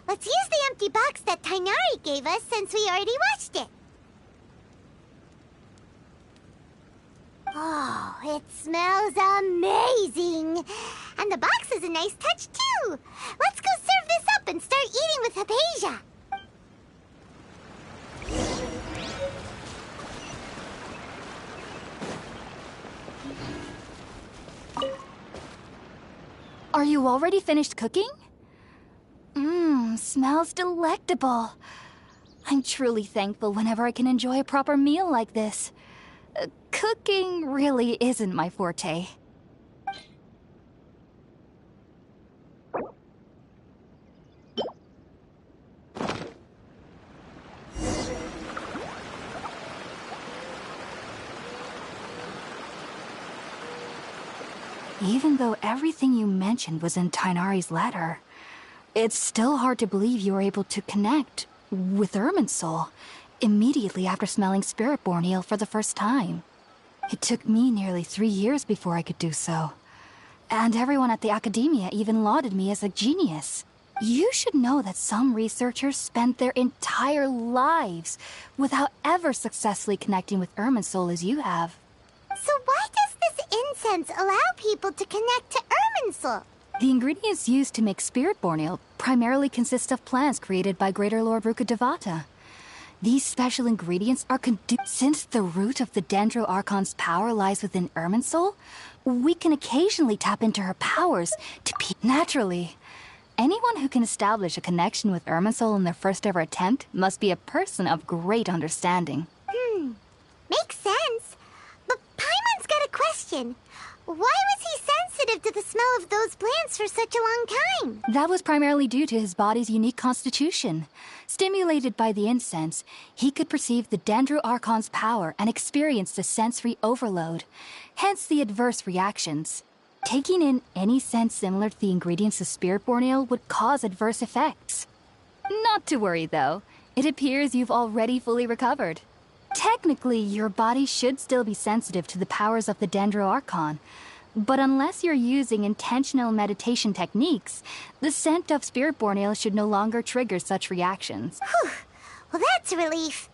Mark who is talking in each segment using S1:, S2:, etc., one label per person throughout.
S1: Let's use the empty box that Tainari gave us since we already washed it. Oh, it smells amazing. And the box is a nice touch, too. Let's go serve this up and start eating with Hypatia.
S2: Are you already finished cooking? Smells delectable. I'm truly thankful whenever I can enjoy a proper meal like this. Cooking really isn't my forte. Even though everything you mentioned was in Tainari's letter, it's still hard to believe you were able to connect with Irminsul immediately after smelling Spirit-born eel for the first time. It took me nearly 3 years before I could do so. And everyone at the Academia even lauded me as a genius. You should know that some researchers spent their entire lives without ever successfully connecting with Irminsul as you have.
S1: So why does this incense allow people to connect to Irminsul?
S2: The ingredients used to make Spirit-born eel primarily consist of plants created by Greater Lord Rukkhadevata. These special ingredients are since the root of the Dendro Archon's power lies within Irminsul, we can occasionally tap into her powers to naturally. Anyone who can establish a connection with Irminsul in their first ever attempt must be a person of great understanding.
S1: Makes sense. But Paimon's got a question. Why was he sensitive to the smell of those plants for such a long time?
S2: That was primarily due to his body's unique constitution. Stimulated by the incense, he could perceive the Dendro Archon's power and experience the sensory overload, hence the adverse reactions. Taking in any scent similar to the ingredients of Spirit-born eel would cause adverse effects. Not to worry, though. It appears you've already fully recovered. Technically, your body should still be sensitive to the powers of the Dendro Archon, but unless you're using intentional meditation techniques, the scent of Spirit-born eel should no longer trigger such reactions.
S1: Whew. Well, that's a relief.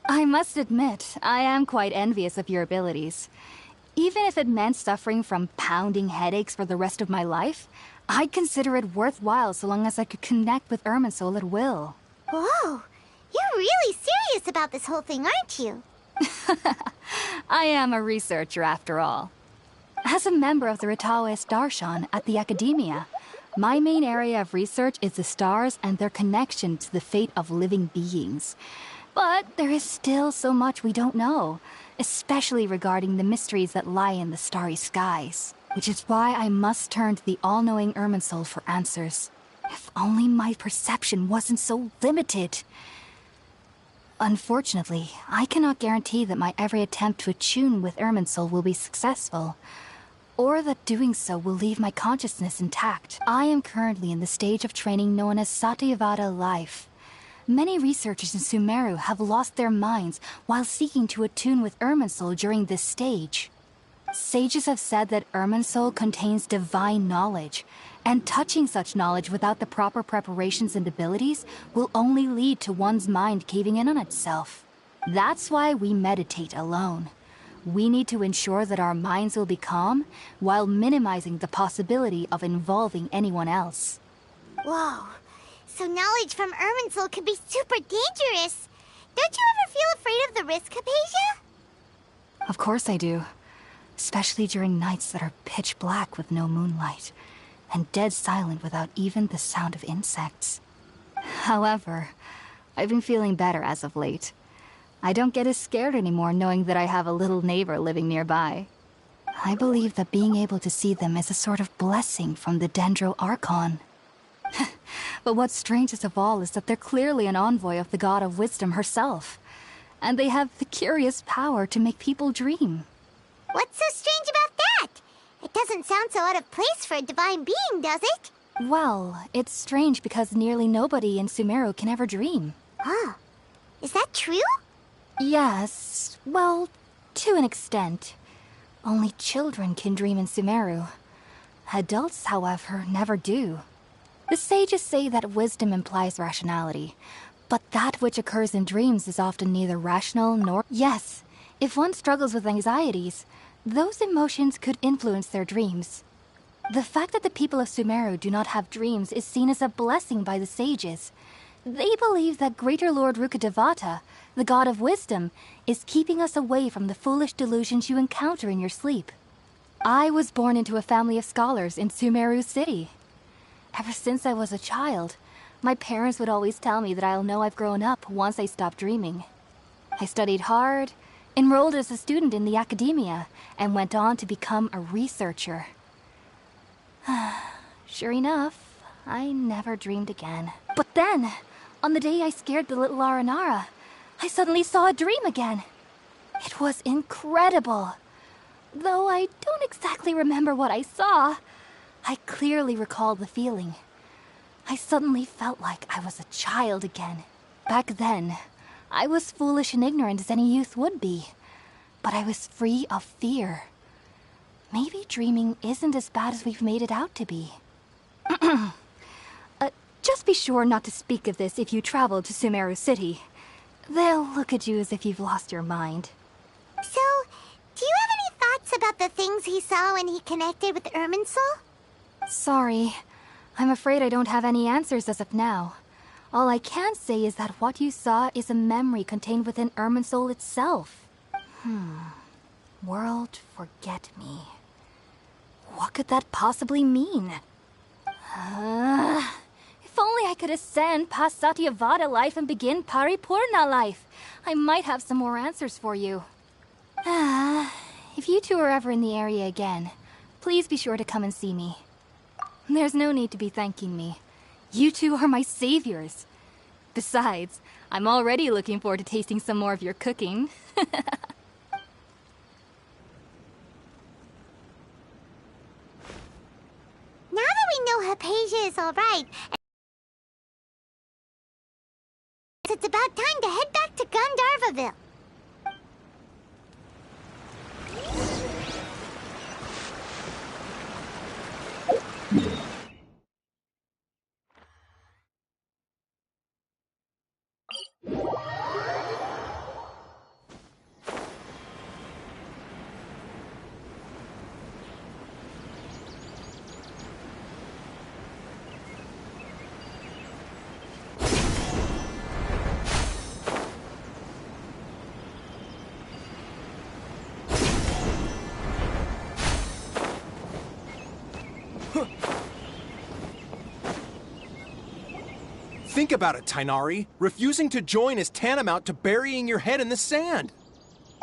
S2: I must admit, I am quite envious of your abilities. Even if it meant suffering from pounding headaches for the rest of my life, I'd consider it worthwhile so long as I could connect with Irminsul at will.
S1: Whoa! You're really serious about this whole thing, aren't you?
S2: I am a researcher, after all. As a member of the Ritaoist Darshan at the Academia, my main area of research is the stars and their connection to the fate of living beings. But there is still so much we don't know, especially regarding the mysteries that lie in the starry skies. Which is why I must turn to the all-knowing Irminsul for answers. If only my perception wasn't so limited. Unfortunately, I cannot guarantee that my every attempt to attune with Irminsul will be successful, or that doing so will leave my consciousness intact. I am currently in the stage of training known as Satyavada life. Many researchers in Sumeru have lost their minds while seeking to attune with Irminsul during this stage. Sages have said that Irminsul contains divine knowledge, and touching such knowledge without the proper preparations and abilities will only lead to one's mind caving in on itself. That's why we meditate alone. We need to ensure that our minds will be calm while minimizing the possibility of involving anyone else.
S1: Whoa. So knowledge from Irminsul could be super dangerous. Don't you ever feel afraid of the risk, Hypatia?
S2: Of course I do. Especially during nights that are pitch black with no moonlight, and dead silent without even the sound of insects. However, I've been feeling better as of late. I don't get as scared anymore knowing that I have a little neighbor living nearby. I believe that being able to see them is a sort of blessing from the Dendro Archon. But what's strangest of all is that they're clearly an envoy of the God of Wisdom herself. And they have the curious power to make people dream.
S1: What's so strange about that? It doesn't sound so out of place for a divine being, does it?
S2: Well, it's strange because nearly nobody in Sumeru can ever dream.
S1: Huh. Is that true?
S2: Yes, well, to an extent. Only children can dream in Sumeru. Adults, however, never do. The sages say that wisdom implies rationality, but that which occurs in dreams is often neither rational nor... Yes, if one struggles with anxieties, those emotions could influence their dreams. The fact that the people of Sumeru do not have dreams is seen as a blessing by the sages. They believe that Greater Lord Rukkhadevata, the God of Wisdom, is keeping us away from the foolish delusions you encounter in your sleep. I was born into a family of scholars in Sumeru City. Ever since I was a child, my parents would always tell me that I'll know I've grown up once I stop dreaming. I studied hard, enrolled as a student in the academia, and went on to become a researcher. Sure enough, I never dreamed again. But then, on the day I scared the little Aranara, I suddenly saw a dream again. It was incredible. Though I don't exactly remember what I saw, I clearly recall the feeling. I suddenly felt like I was a child again. Back then, I was foolish and ignorant as any youth would be, but I was free of fear. Maybe dreaming isn't as bad as we've made it out to be. Just be sure not to speak of this if you travel to Sumeru City. They'll look at you as if you've lost your mind.
S1: So, do you have any thoughts about the things he saw when he connected with Irminsul?
S2: Sorry. I'm afraid I don't have any answers as of now. All I can say is that what you saw is a memory contained within Irminsul itself. World forget me. What could that possibly mean? If only I could ascend past Satyavada life and begin Paripurna life, I might have some more answers for you. If you two are ever in the area again, please be sure to come and see me. There's no need to be thanking me. You two are my saviors. Besides, I'm already looking forward to tasting some more of your cooking.
S1: Now that we know Hypatia is alright, it's about time to head back to Gandharvaville.
S3: Think about it, Tainari. Refusing to join is tantamount to burying your head in the sand.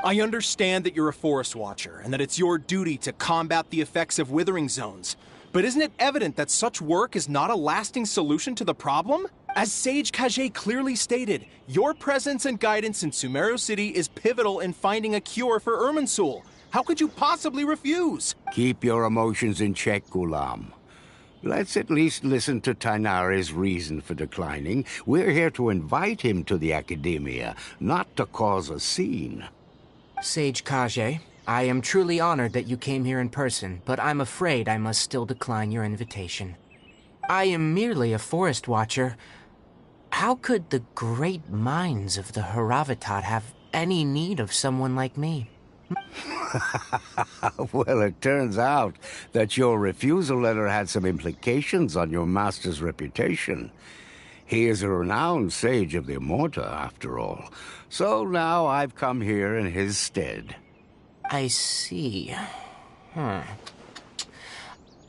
S3: I understand that you're a forest watcher and that it's your duty to combat the effects of withering zones. But isn't it evident that such work is not a lasting solution to the problem? As Sage Kage clearly stated, your presence and guidance in Sumeru City is pivotal in finding a cure for Irminsul. How could you possibly refuse?
S4: Keep your emotions in check, Ghulam. Let's at least listen to Tainari's reason for declining. We're here to invite him to the Academia, not to cause a scene.
S5: Sage Kage, I am truly honored that you came here in person, but I'm afraid I must still decline your invitation. I am merely a forest watcher. How could the great minds of the Haravatat have any need of someone like me?
S4: Well, it turns out that your refusal letter had some implications on your master's reputation. He is a renowned sage of the Immorta, after all. So now I've come here in his stead.
S5: I see.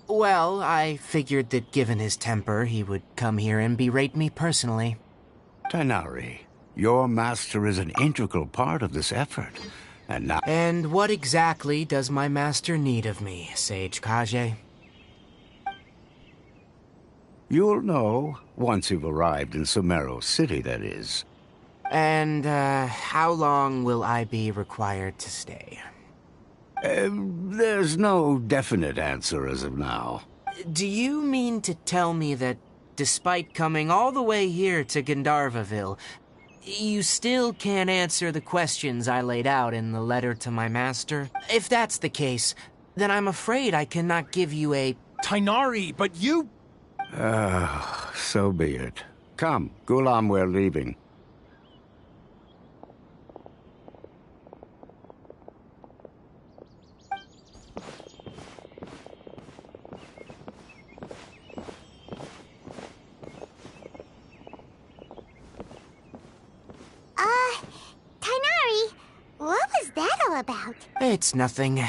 S5: Well, I figured that given his temper, he would come here and berate me personally.
S4: Tighnari, your master is an integral part of this effort. And now...
S5: And what exactly does my master need of me, Sage Kage?
S4: You'll know once you've arrived in Sumeru City, that is.
S5: And, how long will I be required to stay?
S4: There's no definite answer as of now.
S5: Do you mean to tell me that, despite coming all the way here to Gandharvaville, you still can't answer the questions I laid out in the letter to my master? If that's the case, then I'm afraid I cannot give you a...
S3: Tighnari, but you...
S4: So be it. Come, Gulam, we're leaving.
S1: Tighnari, what was that all about?
S5: It's nothing.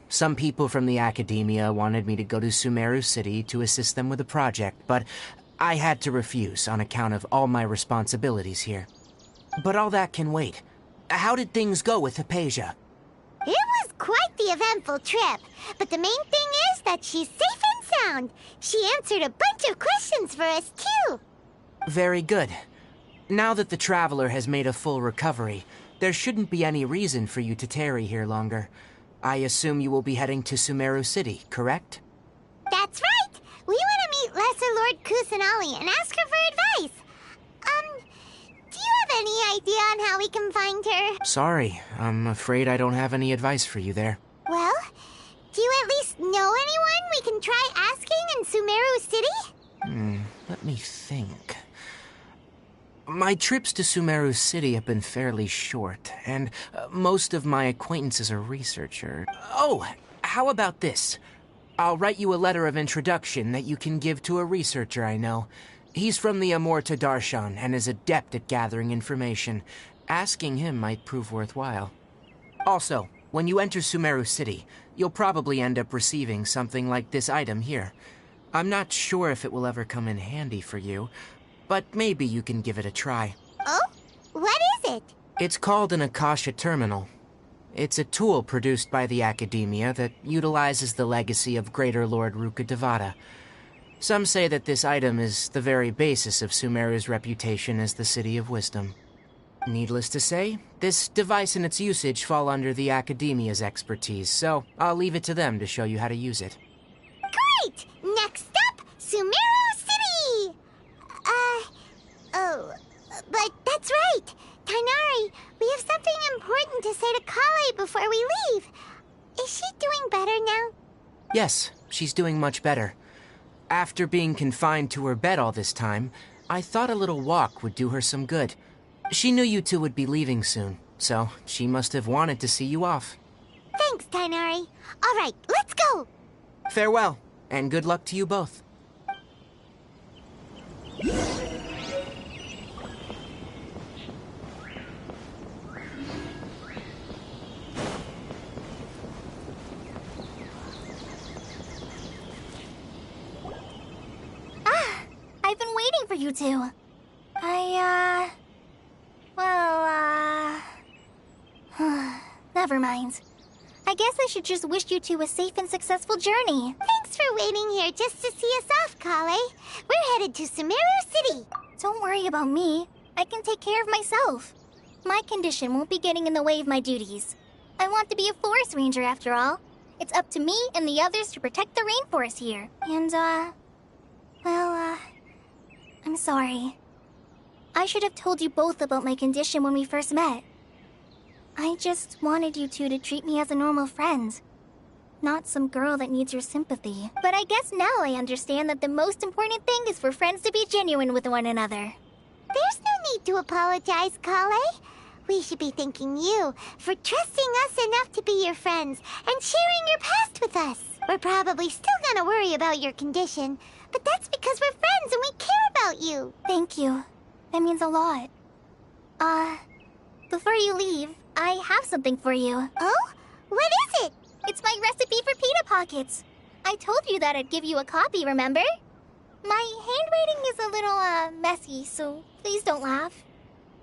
S5: Some people from the academia wanted me to go to Sumeru City to assist them with a project, but I had to refuse on account of all my responsibilities here. But all that can wait. How did things go with Hypatia?
S1: It was quite the eventful trip, but the main thing is that she's safe and sound. She answered a bunch of questions for us, too.
S5: Very good. Now that the Traveler has made a full recovery, there shouldn't be any reason for you to tarry here longer. I assume you will be heading to Sumeru City, correct?
S1: That's right! We want to meet Lesser Lord Kusanali and ask her for advice. Do you have any idea on how we can find her?
S5: Sorry, I'm afraid I don't have any advice for you there.
S1: Well, do you at least know anyone we can try asking in Sumeru City?
S5: Let me think. My trips to Sumeru City have been fairly short, and most of my acquaintances are researchers. Oh, how about this? I'll write you a letter of introduction that you can give to a researcher I know. He's from the Immorta Darshan and is adept at gathering information. Asking him might prove worthwhile. Also, when you enter Sumeru City, you'll probably end up receiving something like this item here. I'm not sure if it will ever come in handy for you, but maybe you can give it a try.
S1: Oh? What is it?
S5: It's called an Akasha Terminal. It's a tool produced by the Academia that utilizes the legacy of Greater Lord Rukkhadevata. Some say that this item is the very basis of Sumeru's reputation as the City of Wisdom. Needless to say, this device and its usage fall under the Academia's expertise, so I'll leave it to them to show you how to use it.
S1: Great! Next up, Sumeru City! But that's right! Tighnari, we have something important to say to Kale before we leave. Is she doing better now?
S5: Yes, she's doing much better. After being confined to her bed all this time, I thought a little walk would do her some good. She knew you two would be leaving soon, so she must have wanted to see you off.
S1: Thanks, Tighnari. All right, let's go!
S5: Farewell, and good luck to you both.
S1: I've been waiting for you two. Never mind. I guess I should just wish you two a safe and successful journey. Thanks for waiting here just to see us off, Kale. We're headed to Sumeru City. Don't worry about me. I can take care of myself. My condition won't be getting in the way of my duties. I want to be a forest ranger after all. It's up to me and the others to protect the rainforest here. And, I'm sorry. I should have told you both about my condition when we first met. I just wanted you two to treat me as a normal friend. Not some girl that needs your sympathy. But I guess now I understand that the most important thing is for friends to be genuine with one another. There's no need to apologize, Kale. We should be thanking you for trusting us enough to be your friends and sharing your past with us. We're probably still gonna worry about your condition,
S6: but that's because we're friends and we care about you.
S1: Thank you. That means a lot. Before you leave, I have something for you.
S6: Oh? What is it?
S1: It's my recipe for pita pockets. I told you that I'd give you a copy, remember? My handwriting is a little, messy, so please don't laugh.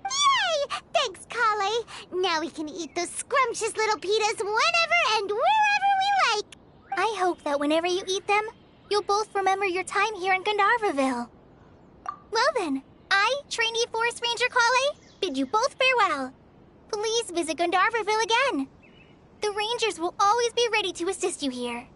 S6: Yay! Thanks, Kale. Now we can eat those scrumptious little pitas whenever and wherever we like.
S1: I hope that whenever you eat them, you'll both remember your time here in Gandharvaville. Well then, I, trainee Forest Ranger Kale, bid you both farewell. Please visit Gandharvaville again. The Rangers will always be ready to assist you here.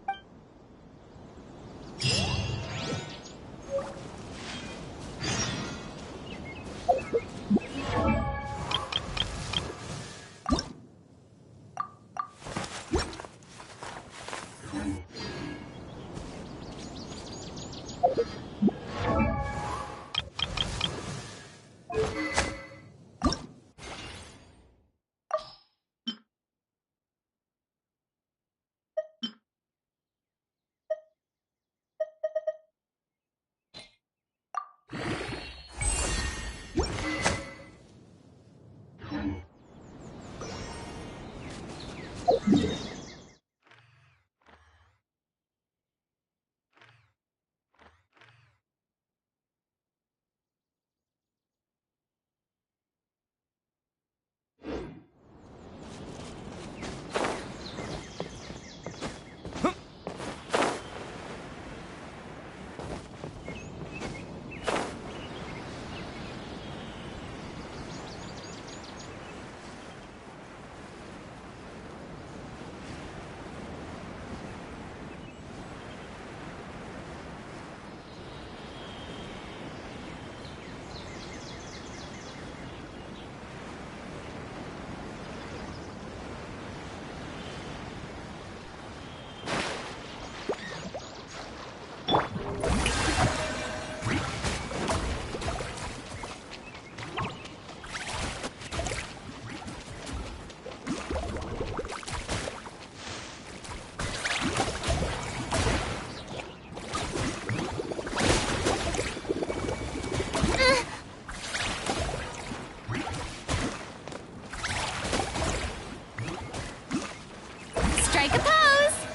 S1: Strike a pose!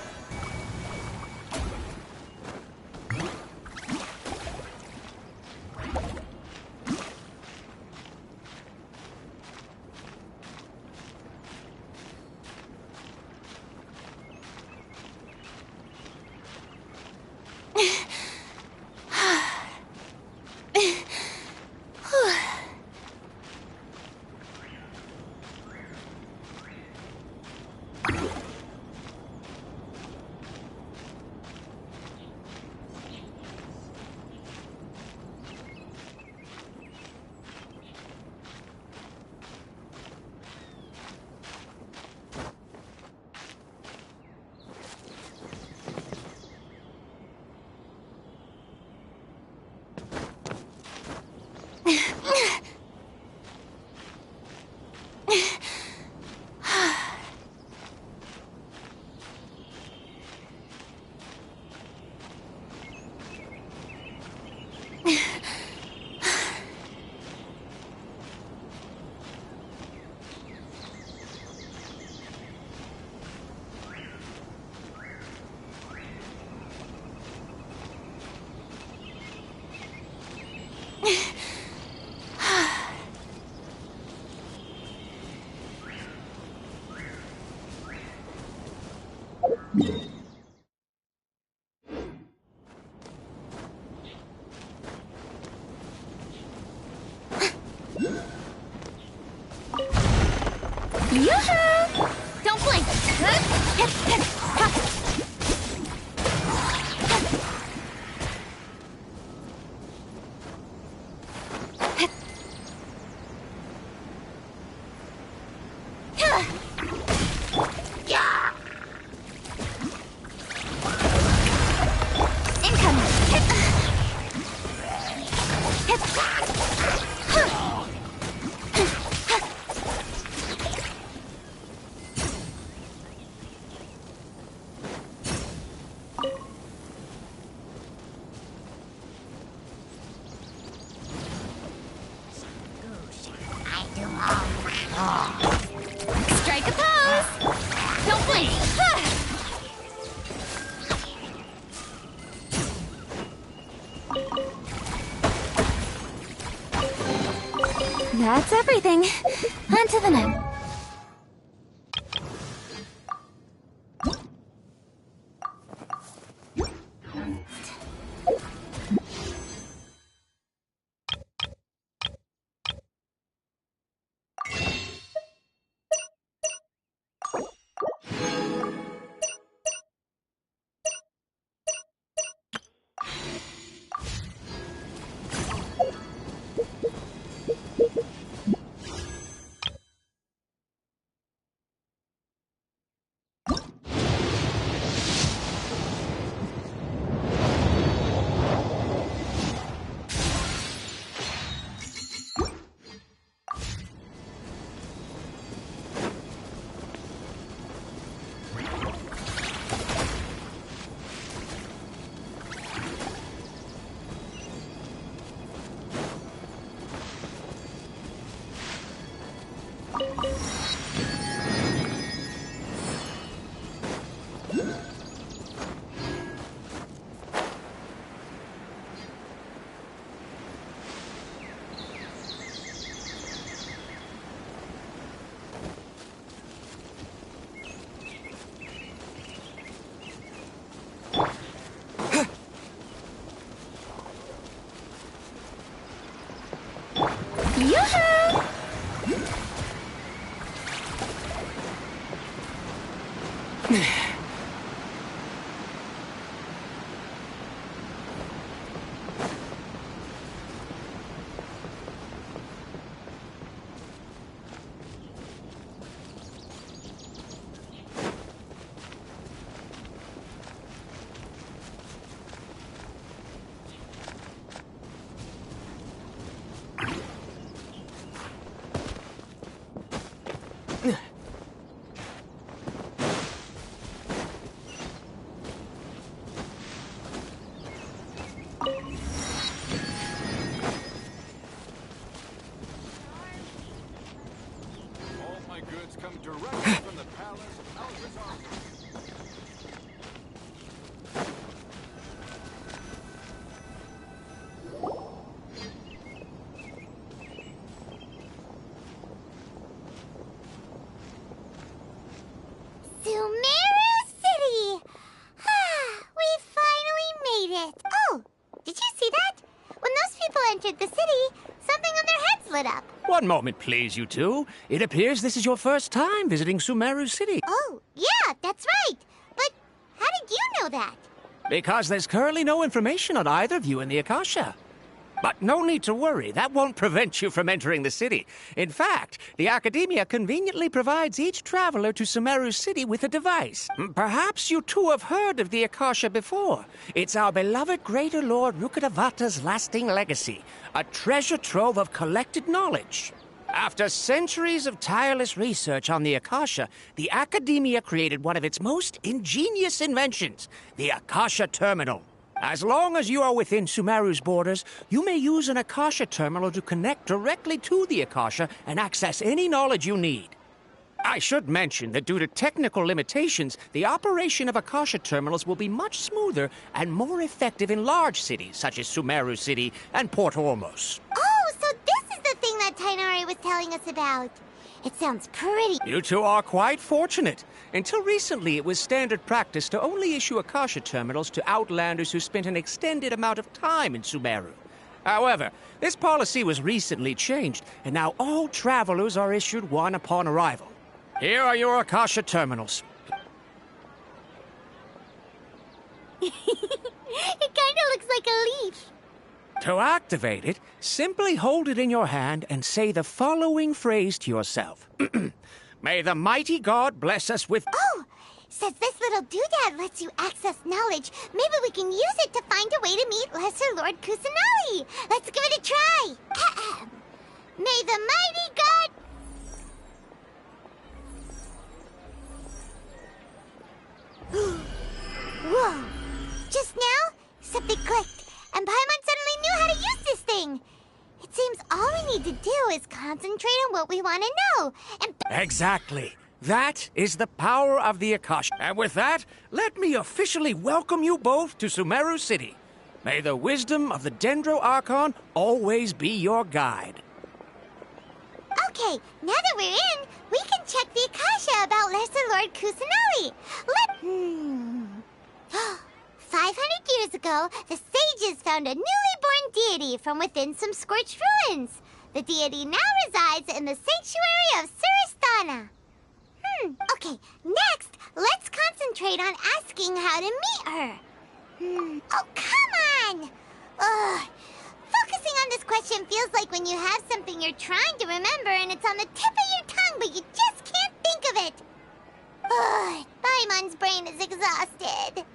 S1: Yoo-hoo! Don't blink!
S2: Strike a pose! Don't blink! That's everything. On to the next.
S6: entered the city, something on their heads lit up.
S7: One moment, please, you two. It appears this is your first time visiting Sumeru City.
S6: Oh, yeah, that's right. But how did you know that?
S7: Because there's currently no information on either of you in the Akasha. But no need to worry, that won't prevent you from entering the city. In fact, the Academia conveniently provides each traveler to Sumeru City with a device. Perhaps you two have heard of the Akasha before. It's our beloved Greater Lord Rukkhadevata's lasting legacy, a treasure trove of collected knowledge. After centuries of tireless research on the Akasha, the Academia created one of its most ingenious inventions, the Akasha Terminal. As long as you are within Sumeru's borders, you may use an Akasha terminal to connect directly to the Akasha and access any knowledge you need. I should mention that due to technical limitations, the operation of Akasha terminals will be much smoother and more effective in large cities such as Sumeru City and Port Ormos.
S6: Oh, so this is the thing that Tainari was telling us about. It sounds pretty.
S7: You two are quite fortunate. Until recently, it was standard practice to only issue Akasha terminals to outlanders who spent an extended amount of time in Sumeru. However, this policy was recently changed, and now all travelers are issued one upon arrival. Here are your Akasha terminals.
S6: It kind of looks like a leaf.
S7: To activate it, simply hold it in your hand and say the following phrase to yourself. May the mighty God bless us with...
S6: Oh! Says this little doodad lets you access knowledge. Maybe we can use it to find a way to meet Lesser Lord Kusanali. Let's give it a try. May the mighty God... Whoa! Just now, something clicked, and Paimon suddenly knew how to use this thing. It seems all we need to do is concentrate on what we want to know. And
S7: Exactly. That is the power of the Akasha. And with that, let me officially welcome you both to Sumeru City. May the wisdom of the Dendro Archon always be your guide.
S6: okay, now that we're in, we can check the Akasha about Lesser Lord Kusanali. 500 years ago, the sages found a newly born deity from within some scorched ruins. The deity now resides in the sanctuary of Suristana. Okay, next, let's concentrate on asking how to meet her. Oh, come on! Ugh. Focusing on this question feels like when you have something you're trying to remember and it's on the tip of your tongue, but you just can't think of it. Ugh, Paimon's brain is exhausted.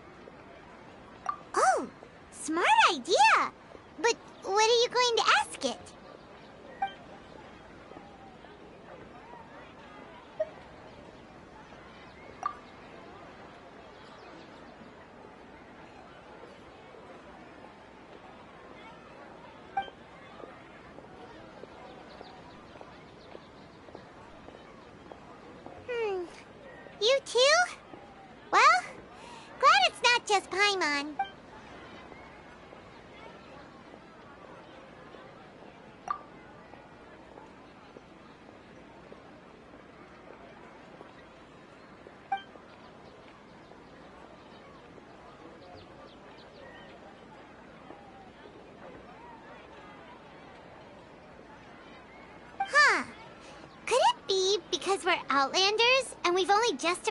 S6: Oh, smart idea. But what are you going to ask it? You too? Well, glad it's not just Paimon. Huh. Could it be because we're Outlanders and we've only just...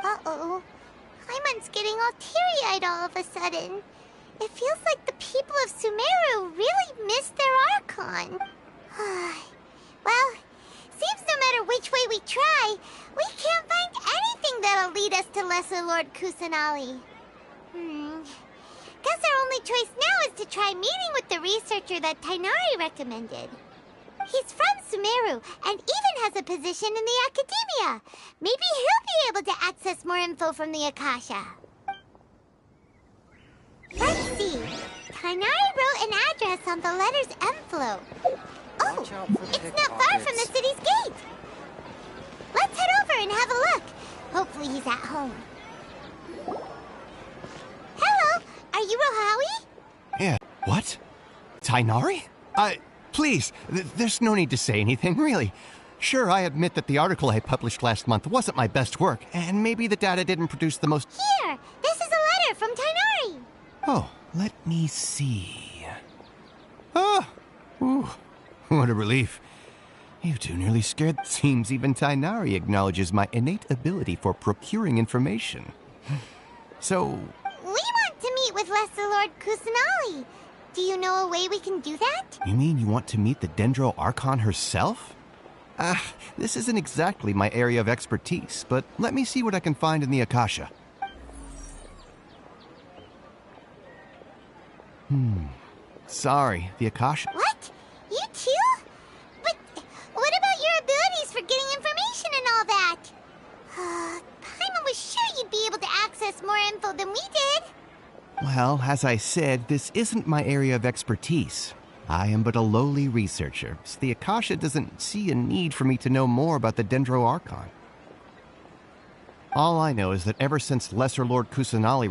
S6: Uh-oh. Paimon's getting all teary-eyed all of a sudden. It feels like the people of Sumeru really missed their Archon. Well, seems no matter which way we try, we can't find anything that'll lead us to Lesser Lord Kusanali. Guess our only choice now is to try meeting with the researcher that Tainari recommended. He's from Sumeru and even has a position in the Academia. Maybe he'll be able to access more info from the Akasha. Let's see. Tainari wrote an address on the letter's envelope. Oh, it's not far from the city's gate. Let's head over and have a look. Hopefully he's at home. Hello, are you Rohawi?
S8: Yeah, what? Tainari? Please, there's no need to say anything, really. Sure, I admit that the article I published last month wasn't my best work, and maybe the data didn't produce the most...
S6: Here, this is a letter from Tainari.
S8: Oh, let me see. Oh, ooh, what a relief. You two nearly scared... Seems even Tainari acknowledges my innate ability for procuring information. So...
S6: We want to meet with Lesser Lord Kusanali. Do you know a way we can do that?
S8: You mean you want to meet the Dendro Archon herself? This isn't exactly my area of expertise, but let me see what I can find in the Akasha. Sorry, the Akasha...
S6: What? You too? But what about your abilities for getting information and all that? Paimon was sure you'd be able to access more info than we did.
S8: Well, as I said, this isn't my area of expertise. I am but a lowly researcher, so the Akasha doesn't see a need for me to know more about the Dendro Archon. All I know is that ever since Lesser Lord Kusanali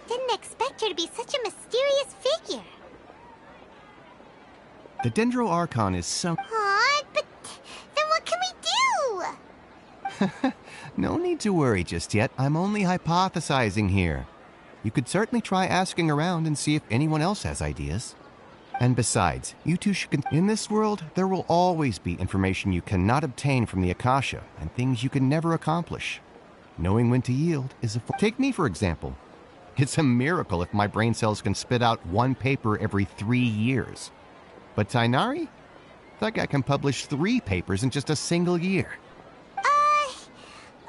S6: Didn't expect her to be such a mysterious figure.
S8: the Dendro Archon is some...
S6: But then what can we do?
S8: No need to worry just yet. I'm only hypothesizing here. You could certainly try asking around and see if anyone else has ideas. And besides, you two should... In this world, there will always be information you cannot obtain from the Akasha, and things you can never accomplish. Knowing when to yield is a... Take me, for example. It's a miracle if my brain cells can spit out one paper every 3 years. But Tainari? That guy can publish 3 papers in just a single year.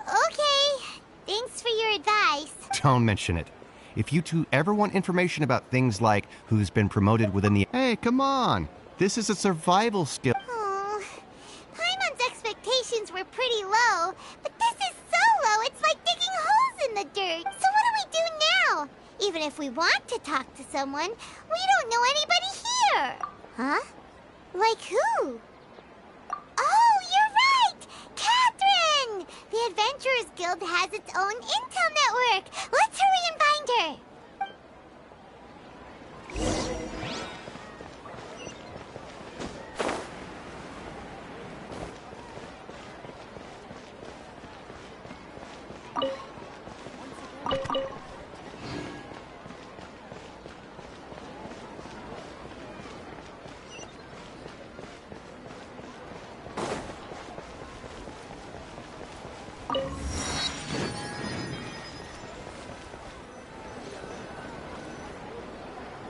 S6: Okay. Thanks for your advice.
S8: Don't mention it. If you two ever want information about things like who's been promoted within the... Hey, come on! This is a survival skill.
S6: Oh, expectations were pretty low, but this is so low it's like digging holes in the dirt. So what do we do now? Even if we want to talk to someone, we don't know anybody here. Huh? Like who? Oh, you're right! Catherine! The Adventurers Guild has its own intel network. Let's hurry and find her.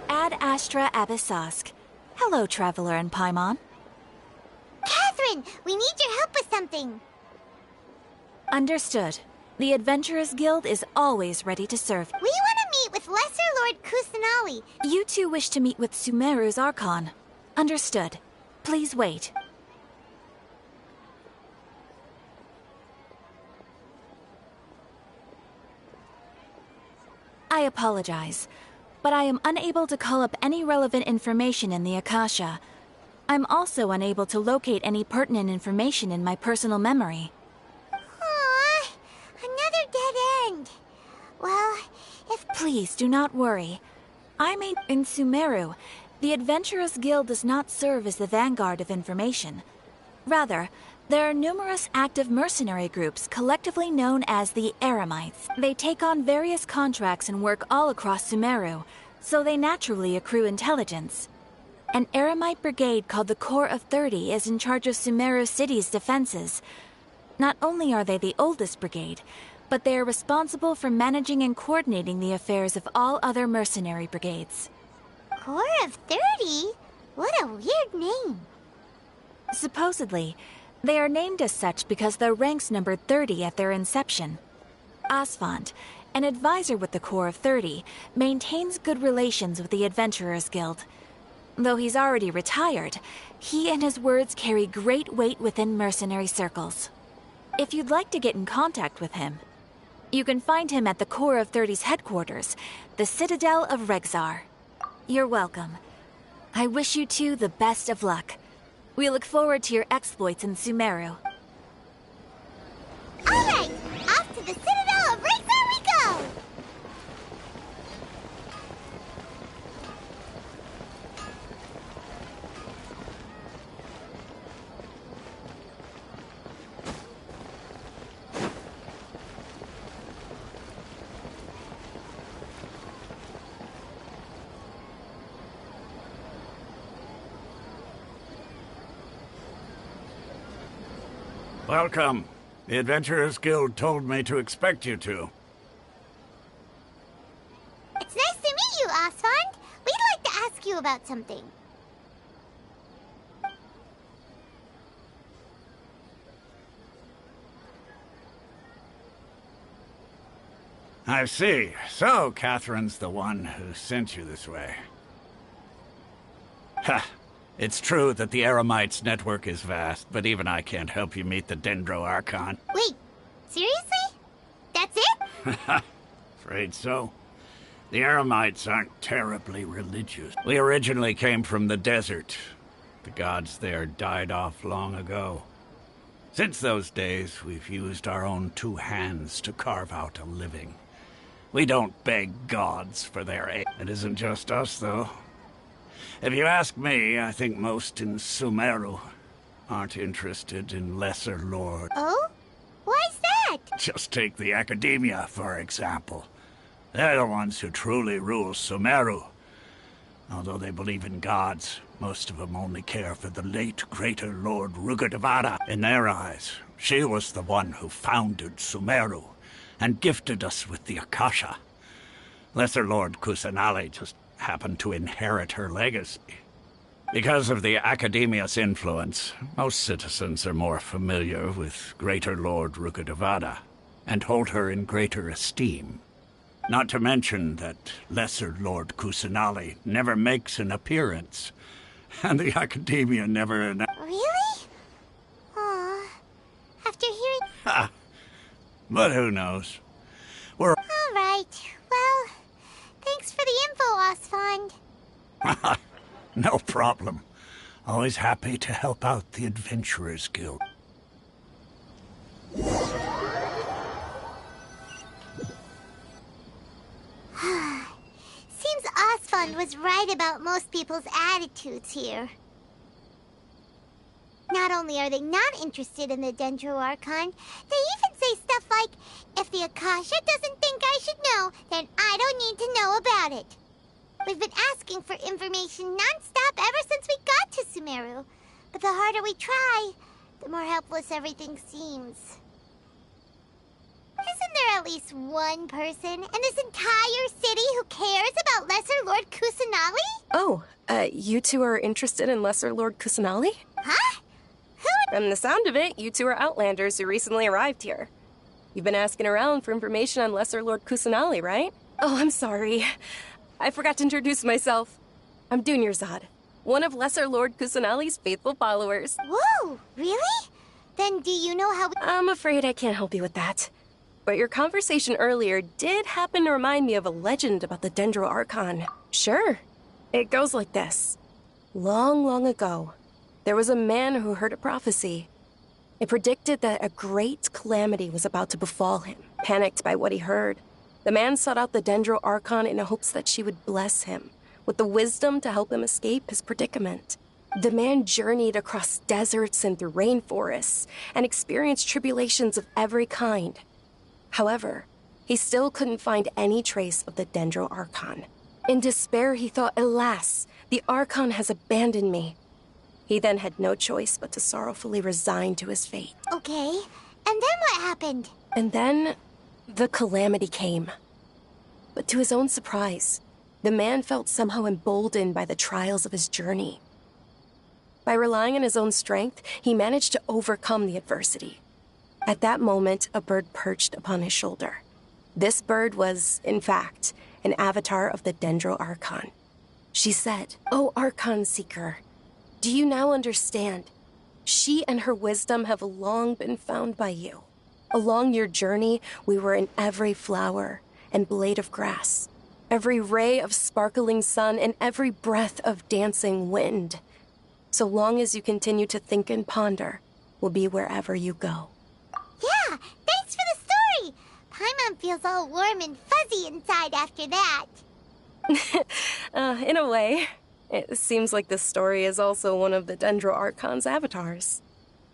S2: Ad Astra Abyssosk. Hello, Traveler and Paimon.
S6: Catherine, we need your help with something.
S2: Understood. The Adventurers Guild is always ready to serve.
S6: We want to meet with Lesser Lord Kusanali.
S2: You two wish to meet with Sumeru's Archon. Understood. Please wait. I apologize, but I am unable to call up any relevant information in the Akasha. I'm also unable to locate any pertinent information in my personal memory.
S6: Aww, another dead end. Well, if...
S2: Please do not worry. In Sumeru, the Adventurers Guild does not serve as the vanguard of information. Rather, there are numerous active mercenary groups collectively known as the Eremites. They take on various contracts and work all across Sumeru, so they naturally accrue intelligence. An Eremite brigade called the Corps of 30 is in charge of Sumeru City's defenses. Not only are they the oldest brigade, but they are responsible for managing and coordinating the affairs of all other mercenary brigades.
S6: Corps of 30? What a weird name.
S2: Supposedly, they are named as such because their ranks numbered 30 at their inception. Asfand, an advisor with the Corps of 30, maintains good relations with the Adventurers Guild. Though he's already retired, he and his words carry great weight within mercenary circles. If you'd like to get in contact with him, you can find him at the Corps of 30's headquarters, the Citadel of Rexar. You're welcome. I wish you two the best of luck. We look forward to your exploits in Sumeru.
S6: All right, off to the Citadel of Rexar we go!
S9: Welcome. The Adventurers Guild told me to expect you two.
S6: It's nice to meet you, Asfand. We'd like to ask you about something.
S9: I see. So, Catherine's the one who sent you this way. Ha! It's true that the Eremites' network is vast, but even I can't help you meet the Dendro Archon.
S6: Wait, seriously? That's it?
S9: Afraid so. The Eremites aren't terribly religious. We originally came from the desert. The gods there died off long ago. Since those days, we've used our own two hands to carve out a living. We don't beg gods for their aid. It isn't just us, though. If you ask me, I think most in Sumeru aren't interested in Lesser Lord.
S6: Oh? Why's that?
S9: Just take the Academia, for example. They're the ones who truly rule Sumeru. Although they believe in gods, most of them only care for the late Greater Lord Rukkhadevata. In their eyes, she was the one who founded Sumeru and gifted us with the Akasha. Lesser Lord Kusanali just happened to inherit her legacy. Because of the Academia's influence, most citizens are more familiar with Greater Lord Rukkhadevata and hold her in greater esteem. Not to mention that Lesser Lord Kusanali never makes an appearance, and the Academia never...
S6: Really? Aw. after hearing...
S9: Ha! But who knows? We're...
S6: All right. Well, thanks for the info, Osfond.
S9: No problem. Always happy to help out the Adventurers Guild.
S6: Seems Osfond was right about most people's attitudes here. Not only are they not interested in the Dendro Archon, they even say stuff like, if the Akasha doesn't think I should know, then I don't need to know about it. We've been asking for information non-stop ever since we got to Sumeru. But the harder we try, the more helpless everything seems. Isn't there at least one person in this entire city who cares about Lesser Lord Kusanali?
S10: Oh, you two are interested in Lesser Lord Kusanali?
S6: Huh?
S10: From the sound of it, you two are Outlanders who recently arrived here. You've been asking around for information on Lesser Lord Kusanali, right? Oh, I'm sorry. I forgot to introduce myself. I'm Dunyarzad, one of Lesser Lord Kusanali's faithful followers.
S6: Whoa, really? Then do you know how...
S10: I'm afraid I can't help you with that. But your conversation earlier did happen to remind me of a legend about the Dendro Archon. Sure. It goes like this. Long, long ago, there was a man who heard a prophecy. It predicted that a great calamity was about to befall him. Panicked by what he heard, the man sought out the Dendro Archon in hopes that she would bless him with the wisdom to help him escape his predicament. The man journeyed across deserts and through rainforests and experienced tribulations of every kind. However, he still couldn't find any trace of the Dendro Archon. In despair, he thought, alas, the Archon has abandoned me. He then had no choice but to sorrowfully resign to his fate.
S6: Okay, and then what happened?
S10: And then, the calamity came. But to his own surprise, the man felt somehow emboldened by the trials of his journey. By relying on his own strength, he managed to overcome the adversity. At that moment, a bird perched upon his shoulder. This bird was, in fact, an avatar of the Dendro Archon. She said, "O Archon Seeker, do you now understand? She and her wisdom have long been found by you. Along your journey, we were in every flower and blade of grass, every ray of sparkling sun, and every breath of dancing wind. So long as you continue to think and ponder, we'll be wherever you go."
S6: Yeah, thanks for the story! Paimon feels all warm and fuzzy inside after that.
S10: In a way. It seems like this story is also one of the Dendro Archon's avatars.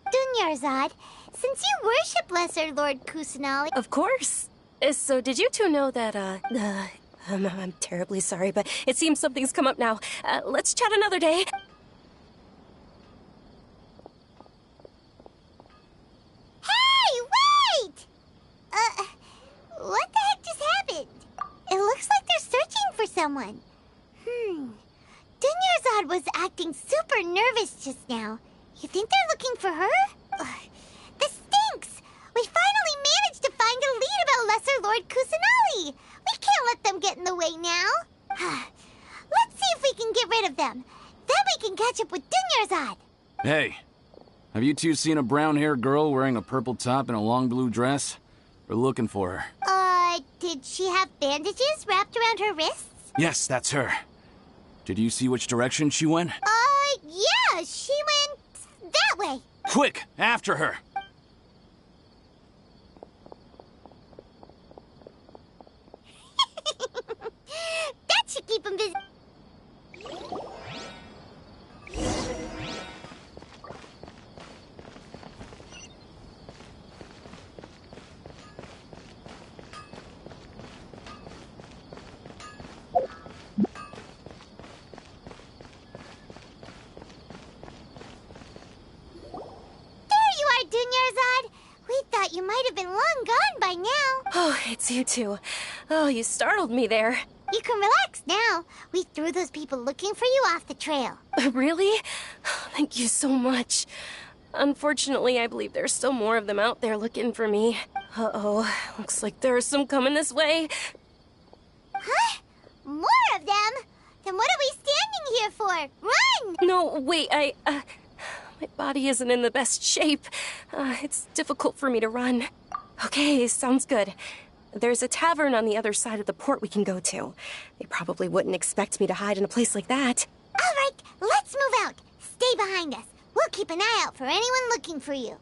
S6: Dunyarzad, since you worship Lesser Lord Kusanali...
S10: Of course. So did you two know that, I'm terribly sorry, but it seems something's come up now. Let's chat another day.
S6: Hey, wait! What the heck just happened? It looks like they're searching for someone. Dunyarzad was acting super nervous just now. You think they're looking for her? This stinks! We finally managed to find a lead about Lesser Lord Kusanali! We can't let them get in the way now. Let's see if we can get rid of them. Then we can catch up with Dunyarzad.
S11: Hey, have you two seen a brown-haired girl wearing a purple top and a long blue dress? We're looking for her.
S6: Did she have bandages wrapped around her wrists?
S11: Yes, that's her. Did you see which direction she went?
S6: Yeah, she went that way.
S11: Quick, after her!
S6: That should keep him busy. Dunyarzad, we thought you might have been long gone by now.
S10: Oh, it's you two. Oh, you startled me there.
S6: You can relax now. We threw those people looking for you off the trail.
S10: Really? Thank you so much. Unfortunately, I believe there's still more of them out there looking for me. Uh-oh, looks like there are some coming this way.
S6: Huh? More of them? Then what are we standing here for? Run!
S10: No, wait, My body isn't in the best shape. It's difficult for me to run. Okay, sounds good. There's a tavern on the other side of the port we can go to. They probably wouldn't expect me to hide in a place like that.
S6: All right, let's move out. Stay behind us. We'll keep an eye out for anyone looking for you.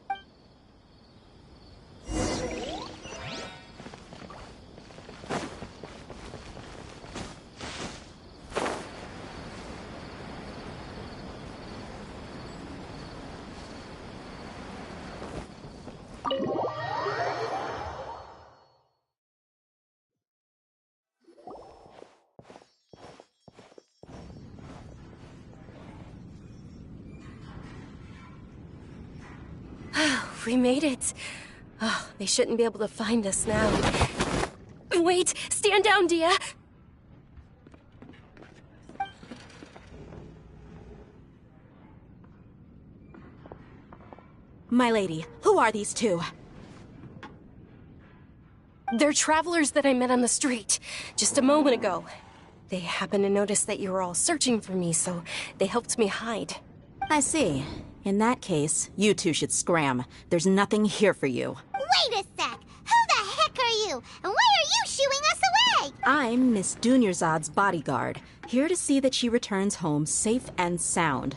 S10: We made it. Oh, they shouldn't be able to find us now. Wait! Stand down, Dia!
S12: My lady, who are these two?
S10: They're travelers that I met on the street just a moment ago. They happened to notice that you were all searching for me, so they helped me hide.
S12: I see. In that case, you two should scram. There's nothing here for you.
S6: Wait a sec! Who the heck are you? And why are you shooing us away?
S12: I'm Miss Dunyarzad's bodyguard, here to see that she returns home safe and sound.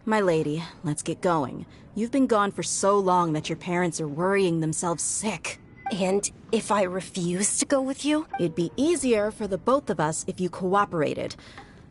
S12: My lady, let's get going. You've been gone for so long that your parents are worrying themselves sick.
S10: And if I refuse to go with you?
S12: It'd be easier for the both of us if you cooperated.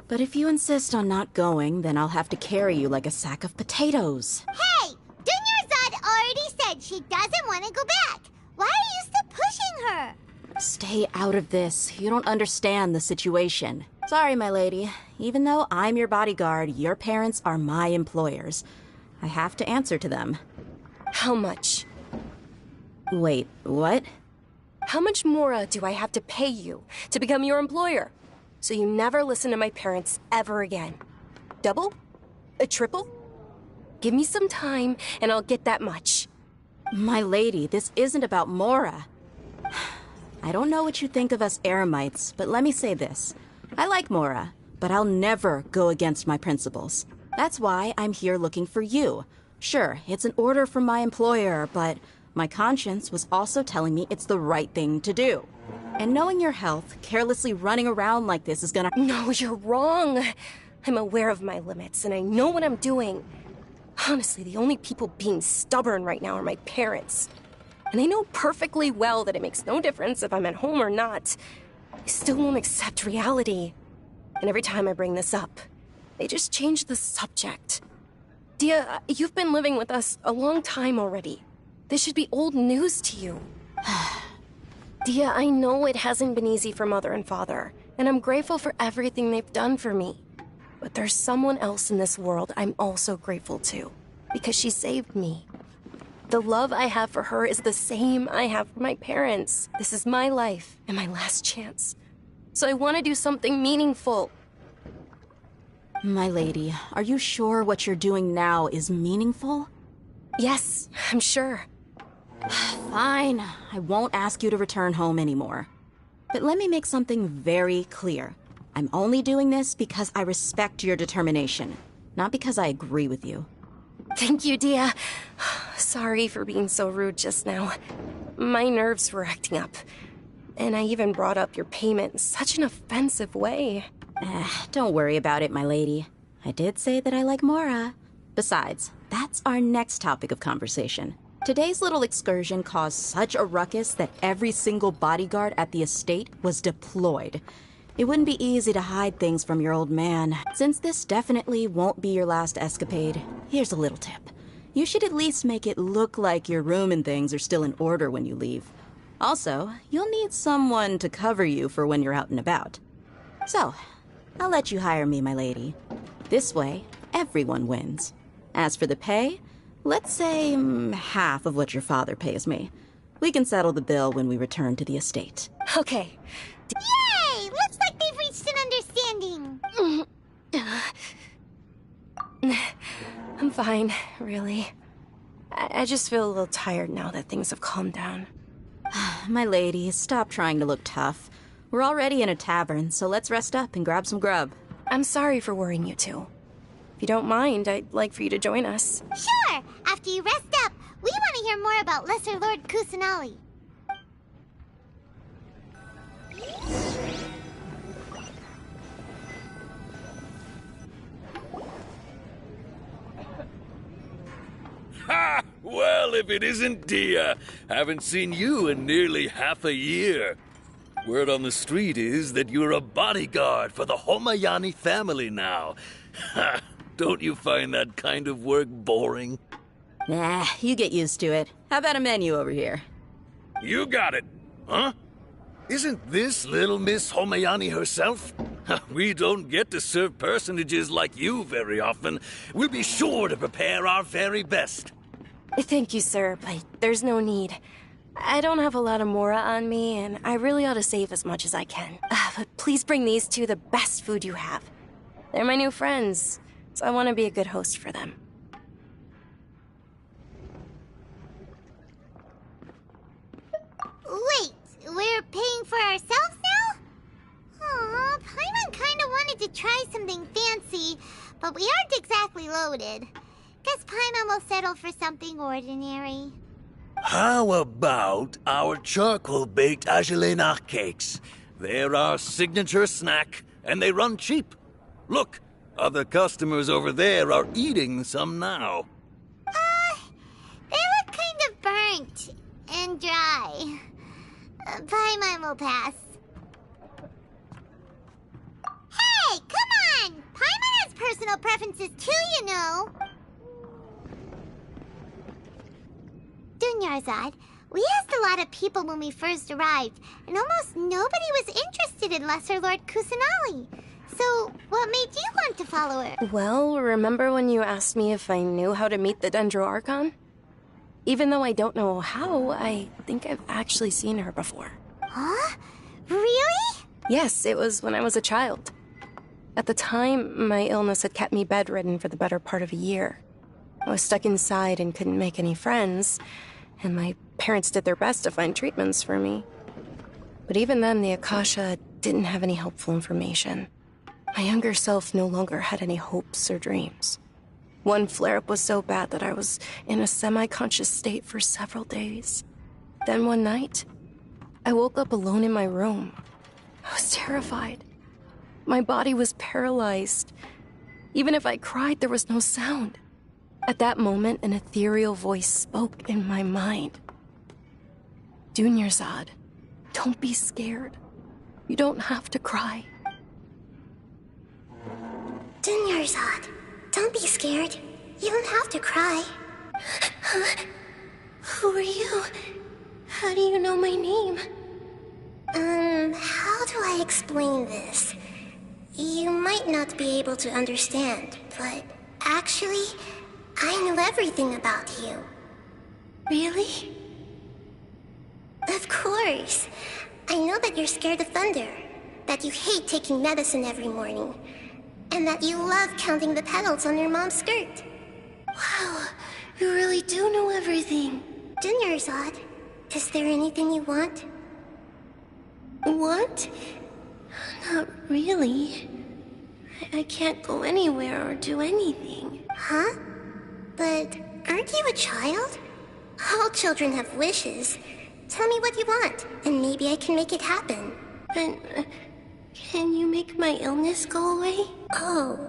S12: But if you insist on not going, then I'll have to carry you like a sack of potatoes.
S6: Hey! Dunyarzad already said she doesn't want to go back. Why are you still pushing her?
S12: Stay out of this. You don't understand the situation. Sorry, my lady. Even though I'm your bodyguard, your parents are my employers. I have to answer to them.
S10: How much?
S12: Wait, what?
S10: How much more do I have to pay you to become your employer? So you never listen to my parents ever again. Double? A triple? Give me some time and I'll get that much.
S12: My lady, this isn't about Mora. I don't know what you think of us Eremites, but let me say this. I like Mora, but I'll never go against my principles. That's why I'm here looking for you. Sure, it's an order from my employer, but my conscience was also telling me it's the right thing to do. And knowing your health, carelessly running around like this is gonna—
S10: No, you're wrong. I'm aware of my limits, and I know what I'm doing. Honestly, the only people being stubborn right now are my parents. And they know perfectly well that it makes no difference if I'm at home or not. They still won't accept reality. And every time I bring this up, they just change the subject. Dia, you've been living with us a long time already. This should be old news to you. Dia, I know it hasn't been easy for Mother and Father, and I'm grateful for everything they've done for me. But there's someone else in this world I'm also grateful to, because she saved me. The love I have for her is the same I have for my parents. This is my life and my last chance. So I want to do something meaningful.
S12: My lady, are you sure what you're doing now is meaningful?
S10: Yes, I'm sure.
S12: Fine, I won't ask you to return home anymore. But let me make something very clear. I'm only doing this because I respect your determination, not because I agree with you.
S10: Thank you, Dia. Sorry for being so rude just now. My nerves were acting up. And I even brought up your payment in such an offensive way.
S12: Don't worry about it, my lady. I did say that I like Mora. Besides, that's our next topic of conversation. Today's little excursion caused such a ruckus that every single bodyguard at the estate was deployed. It wouldn't be easy to hide things from your old man. Since this definitely won't be your last escapade, here's a little tip. You should at least make it look like your room and things are still in order when you leave. Also, you'll need someone to cover you for when you're out and about. So, I'll let you hire me, my lady. This way, everyone wins. As for the pay, let's say half of what your father pays me. We can settle the bill when we return to the estate.
S10: Okay.
S6: Yay! Looks like they've reached an understanding.
S10: I'm fine, really. I just feel a little tired now that things have calmed down.
S12: My lady, stop trying to look tough. We're already in a tavern, so let's rest up and grab some grub.
S10: I'm sorry for worrying you two. If you don't mind, I'd like for you to join us.
S6: Sure! After you rest up, we want to hear more about Lesser Lord Kusanali.
S13: Ha! Well, if it isn't Dia. Haven't seen you in nearly half a year. Word on the street is that you're a bodyguard for the Homayani family now. Ha! Don't you find that kind of work boring?
S12: Nah, you get used to it. How about a menu over here?
S13: You got it. Huh? Isn't this little Miss Homayani herself? We don't get to serve personages like you very often. We'll be sure to prepare our very best.
S10: Thank you, sir, but there's no need. I don't have a lot of Mora on me, and I really ought to save as much as I can. But please bring these two the best food you have. They're my new friends, so I want to be a good host for them.
S6: Wait, we're paying for ourselves now? Aw, Paimon kinda wanted to try something fancy, but we aren't exactly loaded. Guess Paimon will settle for something ordinary.
S13: How about our charcoal-baked Agelenach cakes? They're our signature snack, and they run cheap. Look, other customers over there are eating some now.
S6: They look kind of burnt and dry. Paimon will pass. Hey, come on! Paimon has personal preferences too, you know. Dunyarzad, we asked a lot of people when we first arrived, and almost nobody was interested in Lesser Lord Kusanali. So, what made you want to follow her?
S10: Well, remember when you asked me if I knew how to meet the Dendro Archon? Even though I don't know how, I think I've actually seen her before.
S6: Huh? Really?
S10: Yes, it was when I was a child. At the time, my illness had kept me bedridden for the better part of a year. I was stuck inside and couldn't make any friends, and my parents did their best to find treatments for me. But even then, the Akasha didn't have any helpful information. My younger self no longer had any hopes or dreams. One flare-up was so bad that I was in a semi-conscious state for several days. Then one night, I woke up alone in my room. I was terrified. My body was paralyzed. Even if I cried, there was no sound. At that moment, an ethereal voice spoke in my mind. Dunyarzad, don't be scared. You don't have to cry.
S1: Dunyarzad, don't be scared. You don't have to cry. Who are you? How do you know my name? How do I explain this? You might not be able to understand, but actually, I know everything about you. Really? Of course. I know that you're scared of thunder, that you hate taking medicine every morning, and that you love counting the petals on your mom's skirt. Wow, you really do know everything. Dunyarzad, is there anything you want? Want? Not really. I can't go anywhere or do anything. Huh? But aren't you a child? All children have wishes. Tell me what you want, and maybe I can make it happen. But can you make my illness go away? Oh.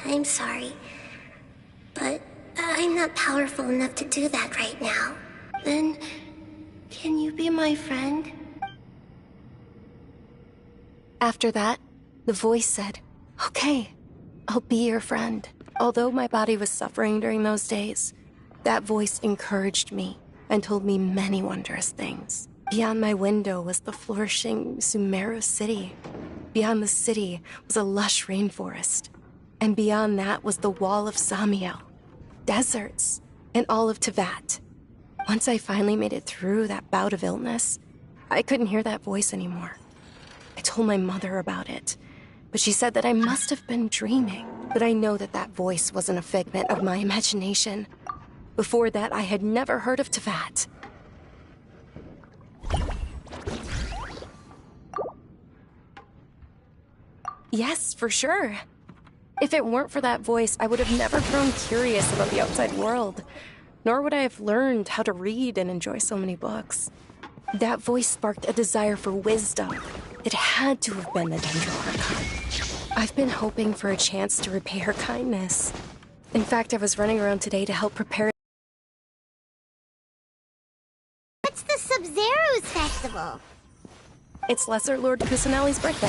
S1: I'm sorry. But I'm not powerful enough to do that right now. Then, can you be my friend?
S10: After that, the voice said, "Okay, I'll be your friend." Although my body was suffering during those days, that voice encouraged me and told me many wondrous things. Beyond my window was the flourishing Sumeru city. Beyond the city was a lush rainforest. And beyond that was the wall of Samiel, deserts, and all of Tevat. Once I finally made it through that bout of illness, I couldn't hear that voice anymore. I told my mother about it, but she said that I must have been dreaming. But I know that that voice wasn't a figment of my imagination. Before that, I had never heard of Tevat. Yes, for sure. If it weren't for that voice, I would have never grown curious about the outside world. Nor would I have learned how to read and enjoy so many books. That voice sparked a desire for wisdom. It had to have been the Dendro Archon. I've been hoping for a chance to repay her kindness. In fact, I was running around today to help prepare.
S6: What's the Sub-Zero's festival?
S10: It's Lesser Lord Kusanali's birthday,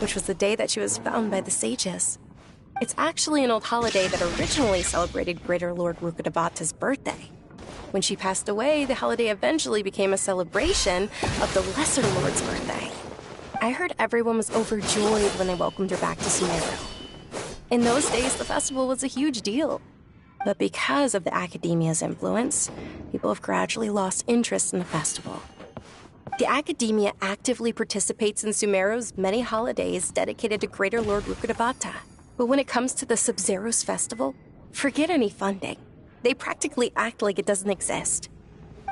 S10: which was the day that she was found by the sages. It's actually an old holiday that originally celebrated Greater Lord Rukkhadevata's birthday. When she passed away, the holiday eventually became a celebration of the Lesser Lord's birthday. I heard everyone was overjoyed when they welcomed her back to Sumeru. In those days, the festival was a huge deal. But because of the Academia's influence, people have gradually lost interest in the festival. The Academia actively participates in Sumeru's many holidays dedicated to Greater Lord Rukkhadevata. But when it comes to the Sub-Zero's festival, forget any funding. They practically act like it doesn't exist.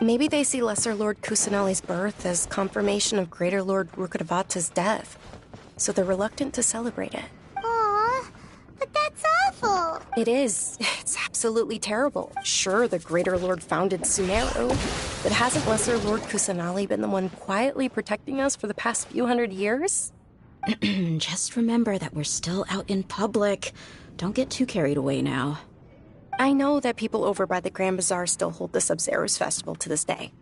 S10: Maybe they see Lesser Lord Kusanali's birth as confirmation of Greater Lord Rukkhadevata's death, so they're reluctant to celebrate it.
S6: Aw, but that's awful.
S10: It is. It's absolutely terrible. Sure, the Greater Lord founded Sumeru, but hasn't Lesser Lord Kusanali been the one quietly protecting us for the past few hundred years?
S12: Just remember that we're still out in public. Don't get too carried away now.
S10: I know that people over by the Grand Bazaar still hold the Sub-Zero's festival to this day.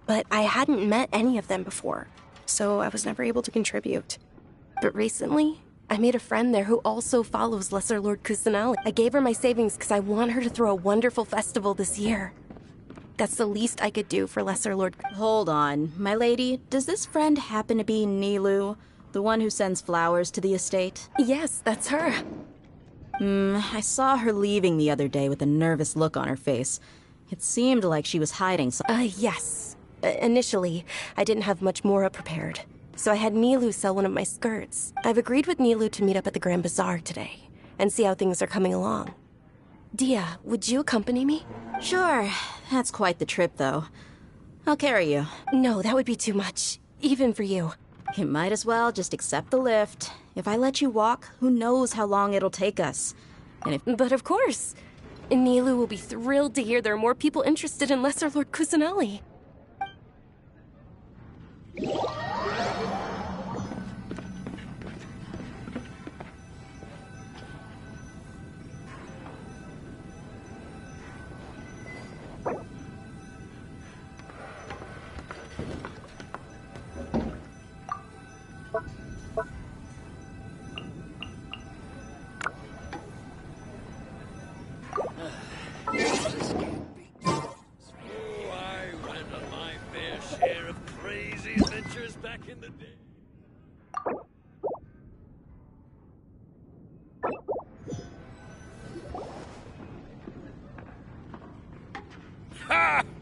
S10: But I hadn't met any of them before, so I was never able to contribute. But recently, I made a friend there who also follows Lesser Lord Kusanali. I gave her my savings because I want her to throw a wonderful festival this year. That's the least I could do for Lesser Lord.
S12: Hold on, my lady. Does this friend happen to be Nilu, the one who sends flowers to the estate?
S10: Yes, that's her.
S12: I saw her leaving the other day with a nervous look on her face. It seemed like she was hiding something.
S10: Yes. Initially, I didn't have much more prepared, so I had Nilu sell one of my skirts. I've agreed with Nilu to meet up at the Grand Bazaar today and see how things are coming along. Dia, would you accompany me?
S12: Sure. That's quite the trip, though. I'll carry you.
S10: No, that would be too much, even for you.
S12: You might as well just accept the lift. If I let you walk, who knows how long it'll take us.
S10: But of course. Nilu will be thrilled to hear there are more people interested in Lesser Lord Kusanali.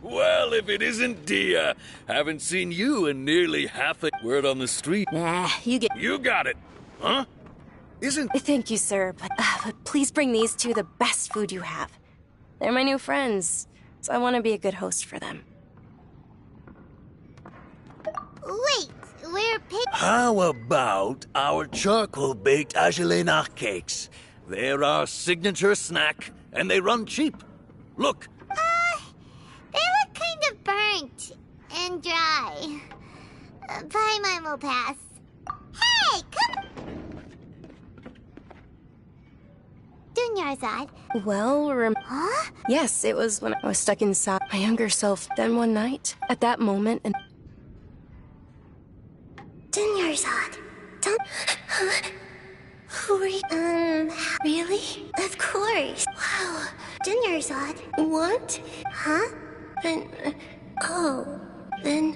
S13: Well, if it isn't Dia. Haven't seen you in nearly half a word on the street.
S12: Nah, you
S13: got it. Huh?
S10: Thank you, sir, but please bring these two the best food you have. They're my new friends, so I want to be a good host for them.
S6: Wait, we're
S13: How about our charcoal-baked Agelenach cakes? They're our signature snack, and they run cheap. Look.
S6: They look kind of burnt and dry. Paimon will pass. Hey, come... Dunyarzad.
S10: Well,
S6: Huh?
S10: Yes, it was when I was stuck inside my younger self. Then one night, at that moment, and...
S1: Dunyarzad. Don't... Who are you? Really? Of course. Wow. Dunyarzad. What? Huh? Then...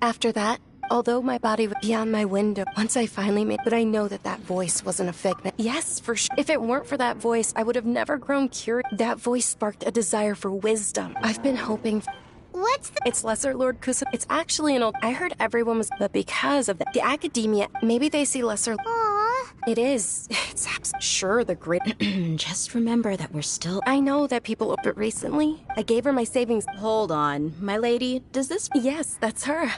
S10: After that, although my body was beyond my window, once I finally made... But I know that that voice wasn't a figment. Yes, for sure. If it weren't for that voice, I would have never grown curious. That voice sparked a desire for wisdom. I've been hoping...
S6: What's the...
S10: It's Lesser Lord Kusa. It's actually an old... I heard everyone was... But because of the Academia, maybe they see Lesser...
S6: Aww.
S10: It is. It's sure the great...
S12: Just remember that we're still...
S10: I know that people... But recently, I gave her my savings...
S12: Hold on, my lady. Does this...
S10: Yes, that's her.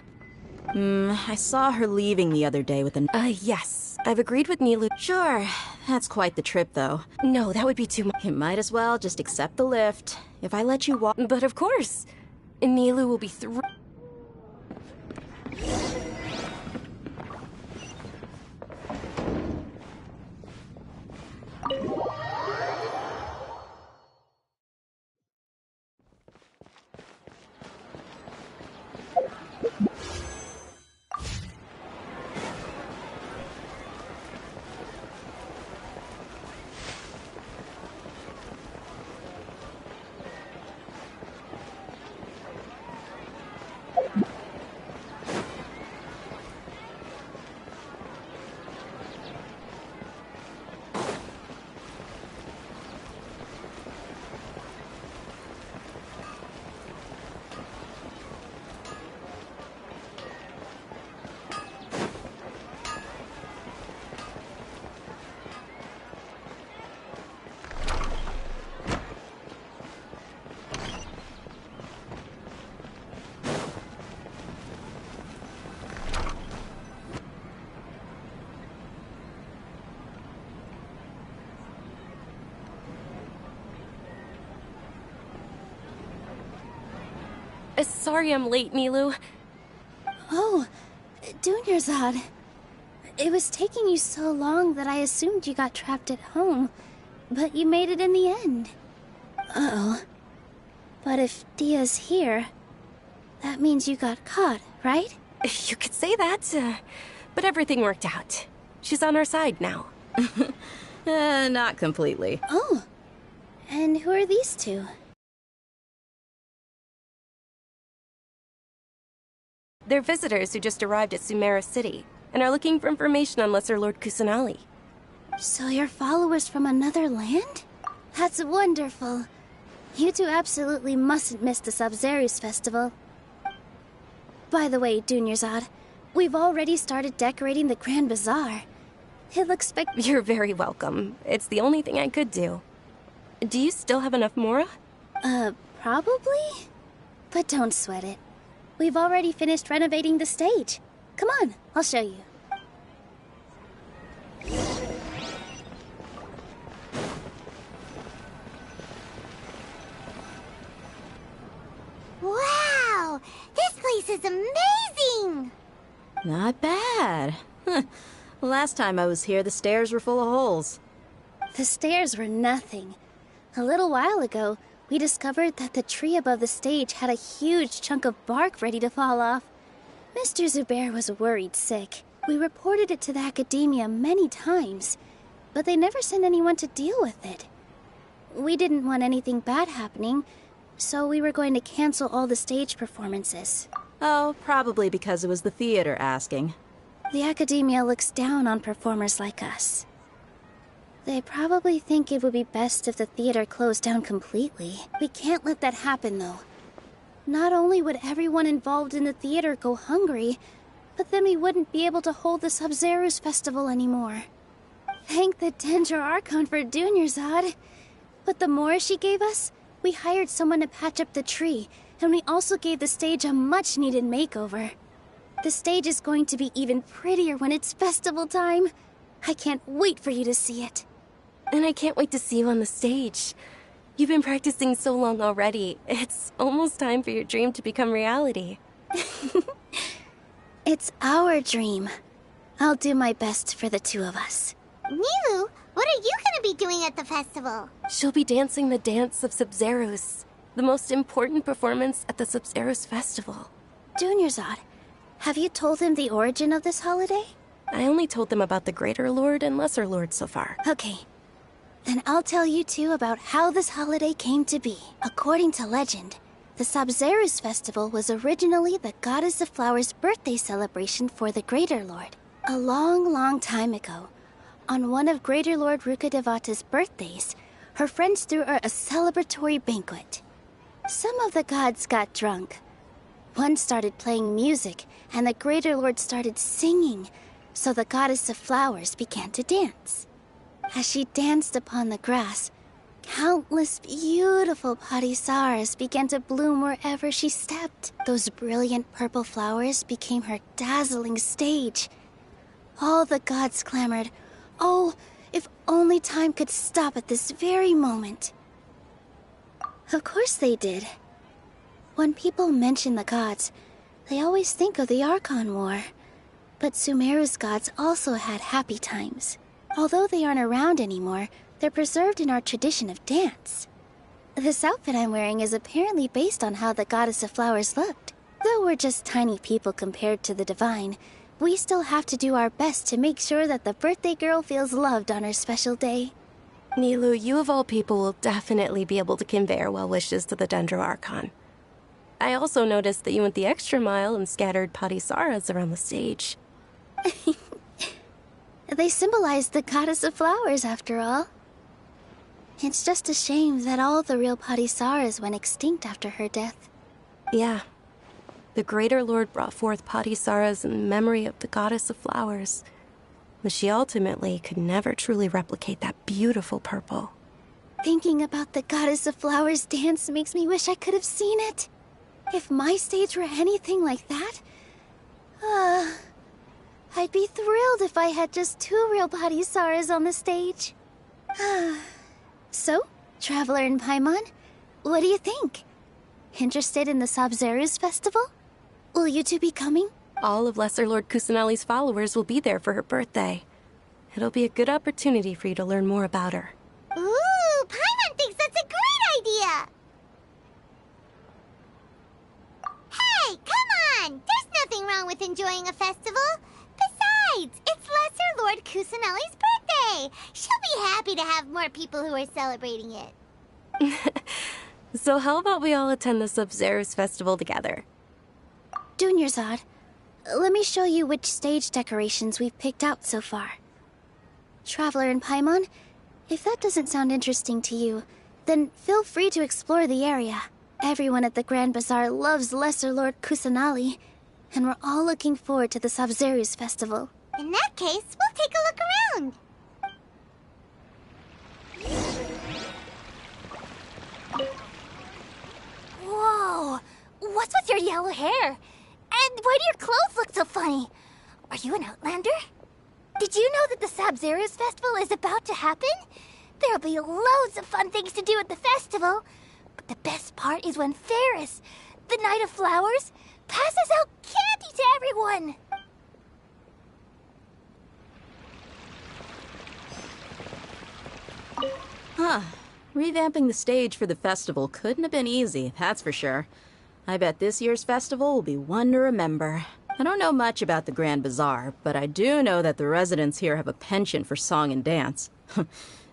S12: I saw her leaving the other day with an...
S10: Yes. I've agreed with Nilu.
S12: Sure, that's quite the trip, though.
S10: No, that would be too much.
S12: You might as well just accept the lift. If I let you walk...
S10: But of course. Nilu will be thrilled. Sorry I'm late, Nilu.
S1: Oh, Dunyarzad. It was taking you so long that I assumed you got trapped at home, but you made it in the end. Uh-oh. But if Dia's here, that means you got caught, right?
S10: You could say that, but everything worked out. She's on our side now.
S12: Not completely.
S1: Oh, and who are these two?
S10: They're visitors who just arrived at Sumeru City and are looking for information on Lesser Lord Kusanali.
S1: So you're followers from another land? That's wonderful. You two absolutely mustn't miss the Sabzeruz festival. By the way, Dunyarzad, we've already started decorating the Grand Bazaar. It looks
S10: You're very welcome. It's the only thing I could do. Do you still have enough Mora?
S1: Probably? But don't sweat it. We've already finished renovating the stage. Come on, I'll show you.
S6: Wow! This place is amazing!
S12: Not bad. Last time I was here, the stairs were full of holes.
S1: The stairs were nothing. A little while ago, we discovered that the tree above the stage had a huge chunk of bark ready to fall off. Mr. Zubair was worried sick. We reported it to the academia many times, but they never sent anyone to deal with it. We didn't want anything bad happening, so we were going to cancel all the stage performances.
S12: Oh, probably because it was the theater asking.
S1: The academia looks down on performers like us. They probably think it would be best if the theater closed down completely. We can't let that happen, though. Not only would everyone involved in the theater go hungry, but then we wouldn't be able to hold the Sabzeruz festival anymore. Thank the Dendro Archon for Dunyarzad. But the more she gave us, we hired someone to patch up the tree, and we also gave the stage a much-needed makeover. The stage is going to be even prettier when it's festival time. I can't wait for you to see it.
S10: And I can't wait to see you on the stage. You've been practicing so long already. It's almost time for your dream to become reality.
S1: It's our dream. I'll do my best for the two of us.
S6: Nilu, what are you gonna be doing at the festival?
S10: She'll be dancing the dance of Sabzeruz, the most important performance at the Sabzeruz festival.
S1: Dunyarzad, have you told him the origin of this holiday?
S10: I only told them about the Greater Lord and Lesser Lord so far.
S1: Okay. Then I'll tell you two about how this holiday came to be. According to legend, the Sabzeruz festival was originally the Goddess of Flowers' birthday celebration for the Greater Lord. A long, long time ago, on one of Greater Lord Rukkhadevata's birthdays, her friends threw her a celebratory banquet. Some of the gods got drunk. One started playing music, and the Greater Lord started singing, so the Goddess of Flowers began to dance. As she danced upon the grass, countless beautiful parisaras began to bloom wherever she stepped. Those brilliant purple flowers became her dazzling stage.
S14: All the gods clamored, "Oh, if only time could stop at this very moment." Of course they did. When people mention the gods, they always think of the Archon War. But Sumeru's gods also had happy times. Although they aren't around anymore, they're preserved in our tradition of dance. This outfit I'm wearing is apparently based on how the goddess of flowers looked. Though we're just tiny people compared to the divine, we still have to do our best to make sure that the birthday girl feels loved on her special day.
S10: Nilu, you of all people will definitely be able to convey our well wishes to the Dendro Archon. I also noticed that you went the extra mile and scattered Patisaras around the stage.
S14: They symbolize the goddess of flowers, after all. It's just a shame that all the real Patisaras went extinct after her death.
S10: Yeah. The Greater Lord brought forth Patisaras in memory of the goddess of flowers, but she ultimately could never truly replicate that beautiful purple.
S14: Thinking about the goddess of flowers dance makes me wish I could have seen it. If my stage were anything like that, I'd be thrilled if I had just 2 real Patisaras on the stage. So, Traveler and Paimon, what do you think? Interested in the Sabzeruz festival? Will you two be coming?
S10: All of Lesser Lord Kusanali's followers will be there for her birthday. It'll be a good opportunity for you to learn more about her.
S6: Ooh, Paimon thinks that's a great idea! Hey, come on! There's nothing wrong with enjoying a festival. Besides, it's Lesser Lord Kusanali's birthday. She'll be happy to have more people who are celebrating it.
S10: So how about we all attend the Sabzeruz festival together?
S14: Dunyarzad, let me show you which stage decorations we've picked out so far. Traveler and Paimon, if that doesn't sound interesting to you, then feel free to explore the area. Everyone at the Grand Bazaar loves Lesser Lord Kusanali, and we're all looking forward to the Sabzeruz festival.
S6: In that case, we'll take a look around.
S1: Whoa! What's with your yellow hair? And why do your clothes look so funny? Are you an Outlander? Did you know that the Sabzeruz festival is about to happen? There'll be loads of fun things to do at the festival. But the best part is when Ferris, the Knight of Flowers, passes out candy to everyone!
S12: Huh. Revamping the stage for the festival couldn't have been easy, that's for sure. I bet this year's festival will be one to remember. I don't know much about the Grand Bazaar, but I do know that the residents here have a penchant for song and dance.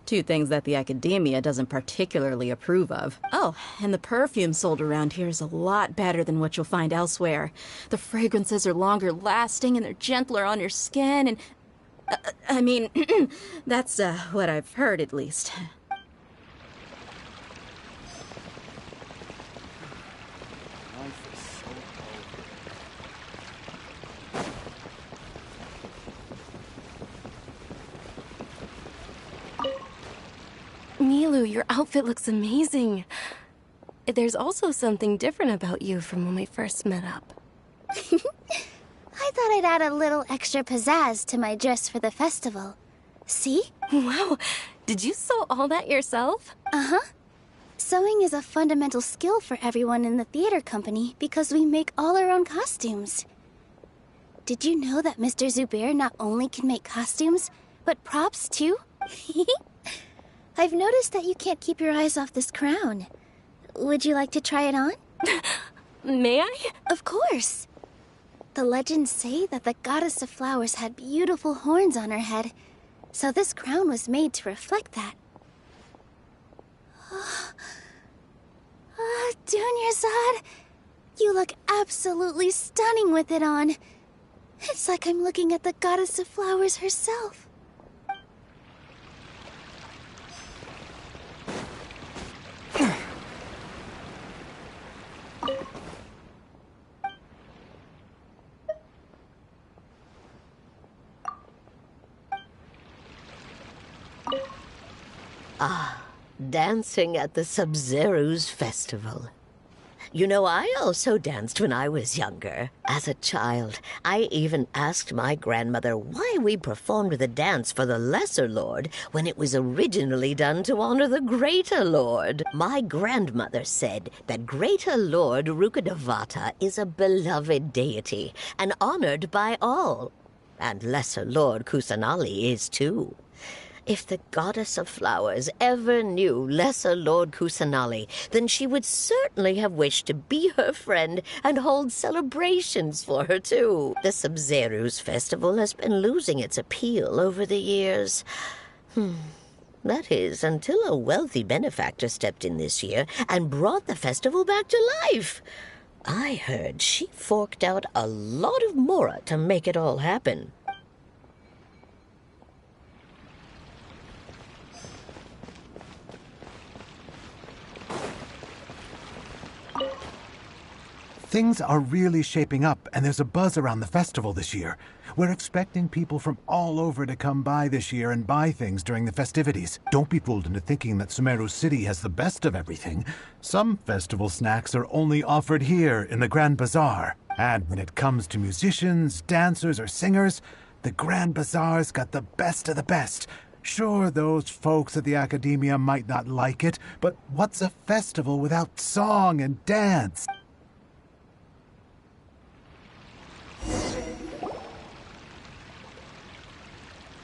S12: 2 things that the academia doesn't particularly approve of. Oh, and the perfume sold around here is a lot better than what you'll find elsewhere. The fragrances are longer lasting and they're gentler on your skin and... I mean, that's what I've heard at least.
S10: Nilu, your outfit looks amazing. There's also something different about you from when we first met up.
S14: I thought I'd add a little extra pizzazz to my dress for the festival. See?
S10: Wow, did you sew all that yourself?
S14: Uh-huh. Sewing is a fundamental skill for everyone in the theater company because we make all our own costumes. Did you know that Mr. Zubair not only can make costumes, but props too? I've noticed that you can't keep your eyes off this crown. Would you like to try it on?
S10: May I?
S14: Of course. The legends say that the goddess of flowers had beautiful horns on her head, so this crown was made to reflect that. Dunyarzad, you look absolutely stunning with it on. It's like I'm looking at the goddess of flowers herself.
S15: Ah, dancing at the Sabzeruz festival. You know, I also danced when I was younger. As a child, I even asked my grandmother why we performed the dance for the Lesser Lord when it was originally done to honor the Greater Lord. My grandmother said that Greater Lord Rukkhadevata is a beloved deity and honored by all. And Lesser Lord Kusanali is too. If the goddess of flowers ever knew Lesser Lord Kusanali, then she would certainly have wished to be her friend and hold celebrations for her, too. The Sabzeruz festival has been losing its appeal over the years. That is, until a wealthy benefactor stepped in this year and brought the festival back to life. I heard she forked out a lot of mora to make it all happen.
S16: Things are really shaping up, and there's a buzz around the festival this year. We're expecting people from all over to come by this year and buy things during the festivities. Don't be fooled into thinking that Sumeru City has the best of everything. Some festival snacks are only offered here in the Grand Bazaar. And when it comes to musicians, dancers, or singers, the Grand Bazaar's got the best of the best. Sure, those folks at the Academia might not like it, but what's a festival without song and dance?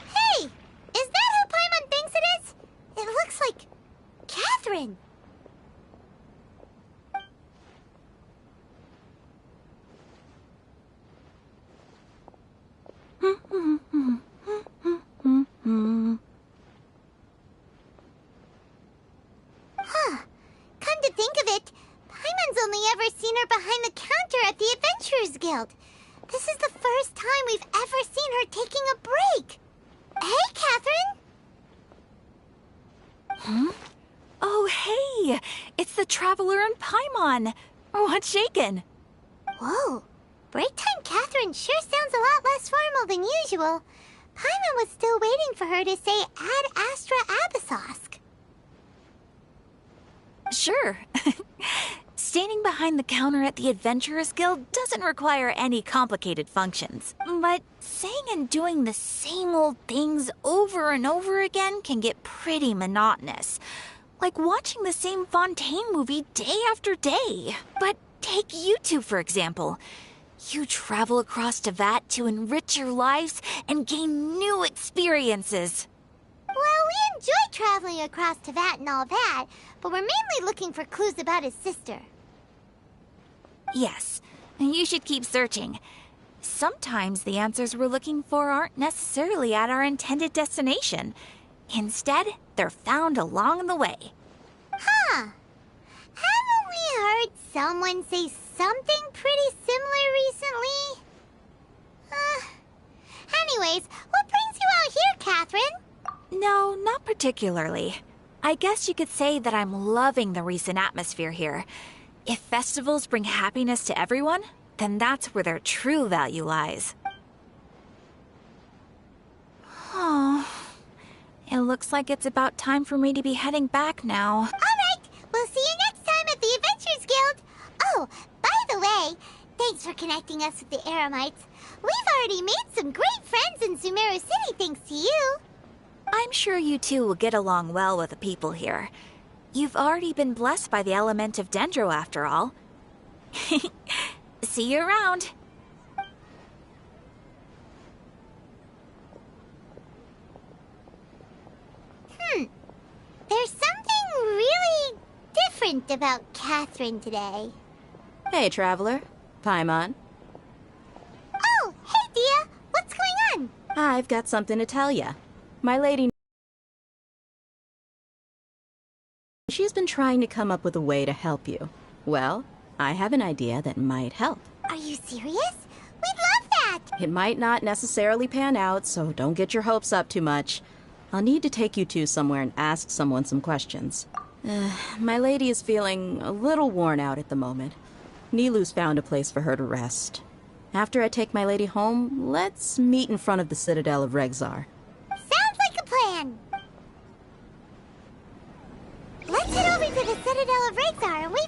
S6: Hey! Is that who Paimon thinks it is? It looks like Catherine. Huh. Come to think of it, Paimon's only ever seen her behind the counter at the Adventurers Guild. This is the first time we've ever seen her taking a break. Hey, Catherine!
S2: Huh? Oh, hey! It's the Traveler and Paimon! What's shaken?
S6: Whoa. Break time Catherine sure sounds a lot less formal than usual. Paimon was still waiting for her to say Ad Astra Abyssosque.
S2: Sure. Standing behind the counter at the Adventurers Guild doesn't require any complicated functions. But saying and doing the same old things over and over again can get pretty monotonous. Like watching the same Fontaine movie day after day. But take you two, for example. You travel across Tevat to enrich your lives and gain new experiences.
S6: Well, we enjoy traveling across Tevat and all that, but we're mainly looking for clues about his sister.
S2: Yes, you should keep searching. Sometimes the answers we're looking for aren't necessarily at our intended destination. Instead, they're found along the way.
S6: Huh. Haven't we heard someone say something pretty similar recently? Anyways, what brings you out here, Catherine?
S2: No, not particularly. I guess you could say that I'm loving the recent atmosphere here. If festivals bring happiness to everyone, then that's where their true value lies. Oh, it looks like it's about time for me to be heading back now.
S6: All right, we'll see you next time at the Adventurers Guild. Oh, by the way, thanks for connecting us with the Eremites. We've already made some great friends in Sumeru City thanks to you.
S2: I'm sure you two will get along well with the people here. You've already been blessed by the element of Dendro, after all. See you around.
S6: There's something really different about Catherine today.
S12: Hey, Traveler. Paimon.
S6: Oh, hey, Dia. What's going on?
S12: I've got something to tell ya. My lady... She's been trying to come up with a way to help you. Well, I have an idea that might help.
S6: Are you serious? We'd love that!
S12: It might not necessarily pan out, so don't get your hopes up too much. I'll need to take you two somewhere and ask someone some questions. My lady is feeling a little worn out at the moment. Nilu's found a place for her to rest. After I take my lady home, let's meet in front of the Citadel of Regzar.
S6: Sounds like a plan! Let's head over to the Citadel of Regzar and wait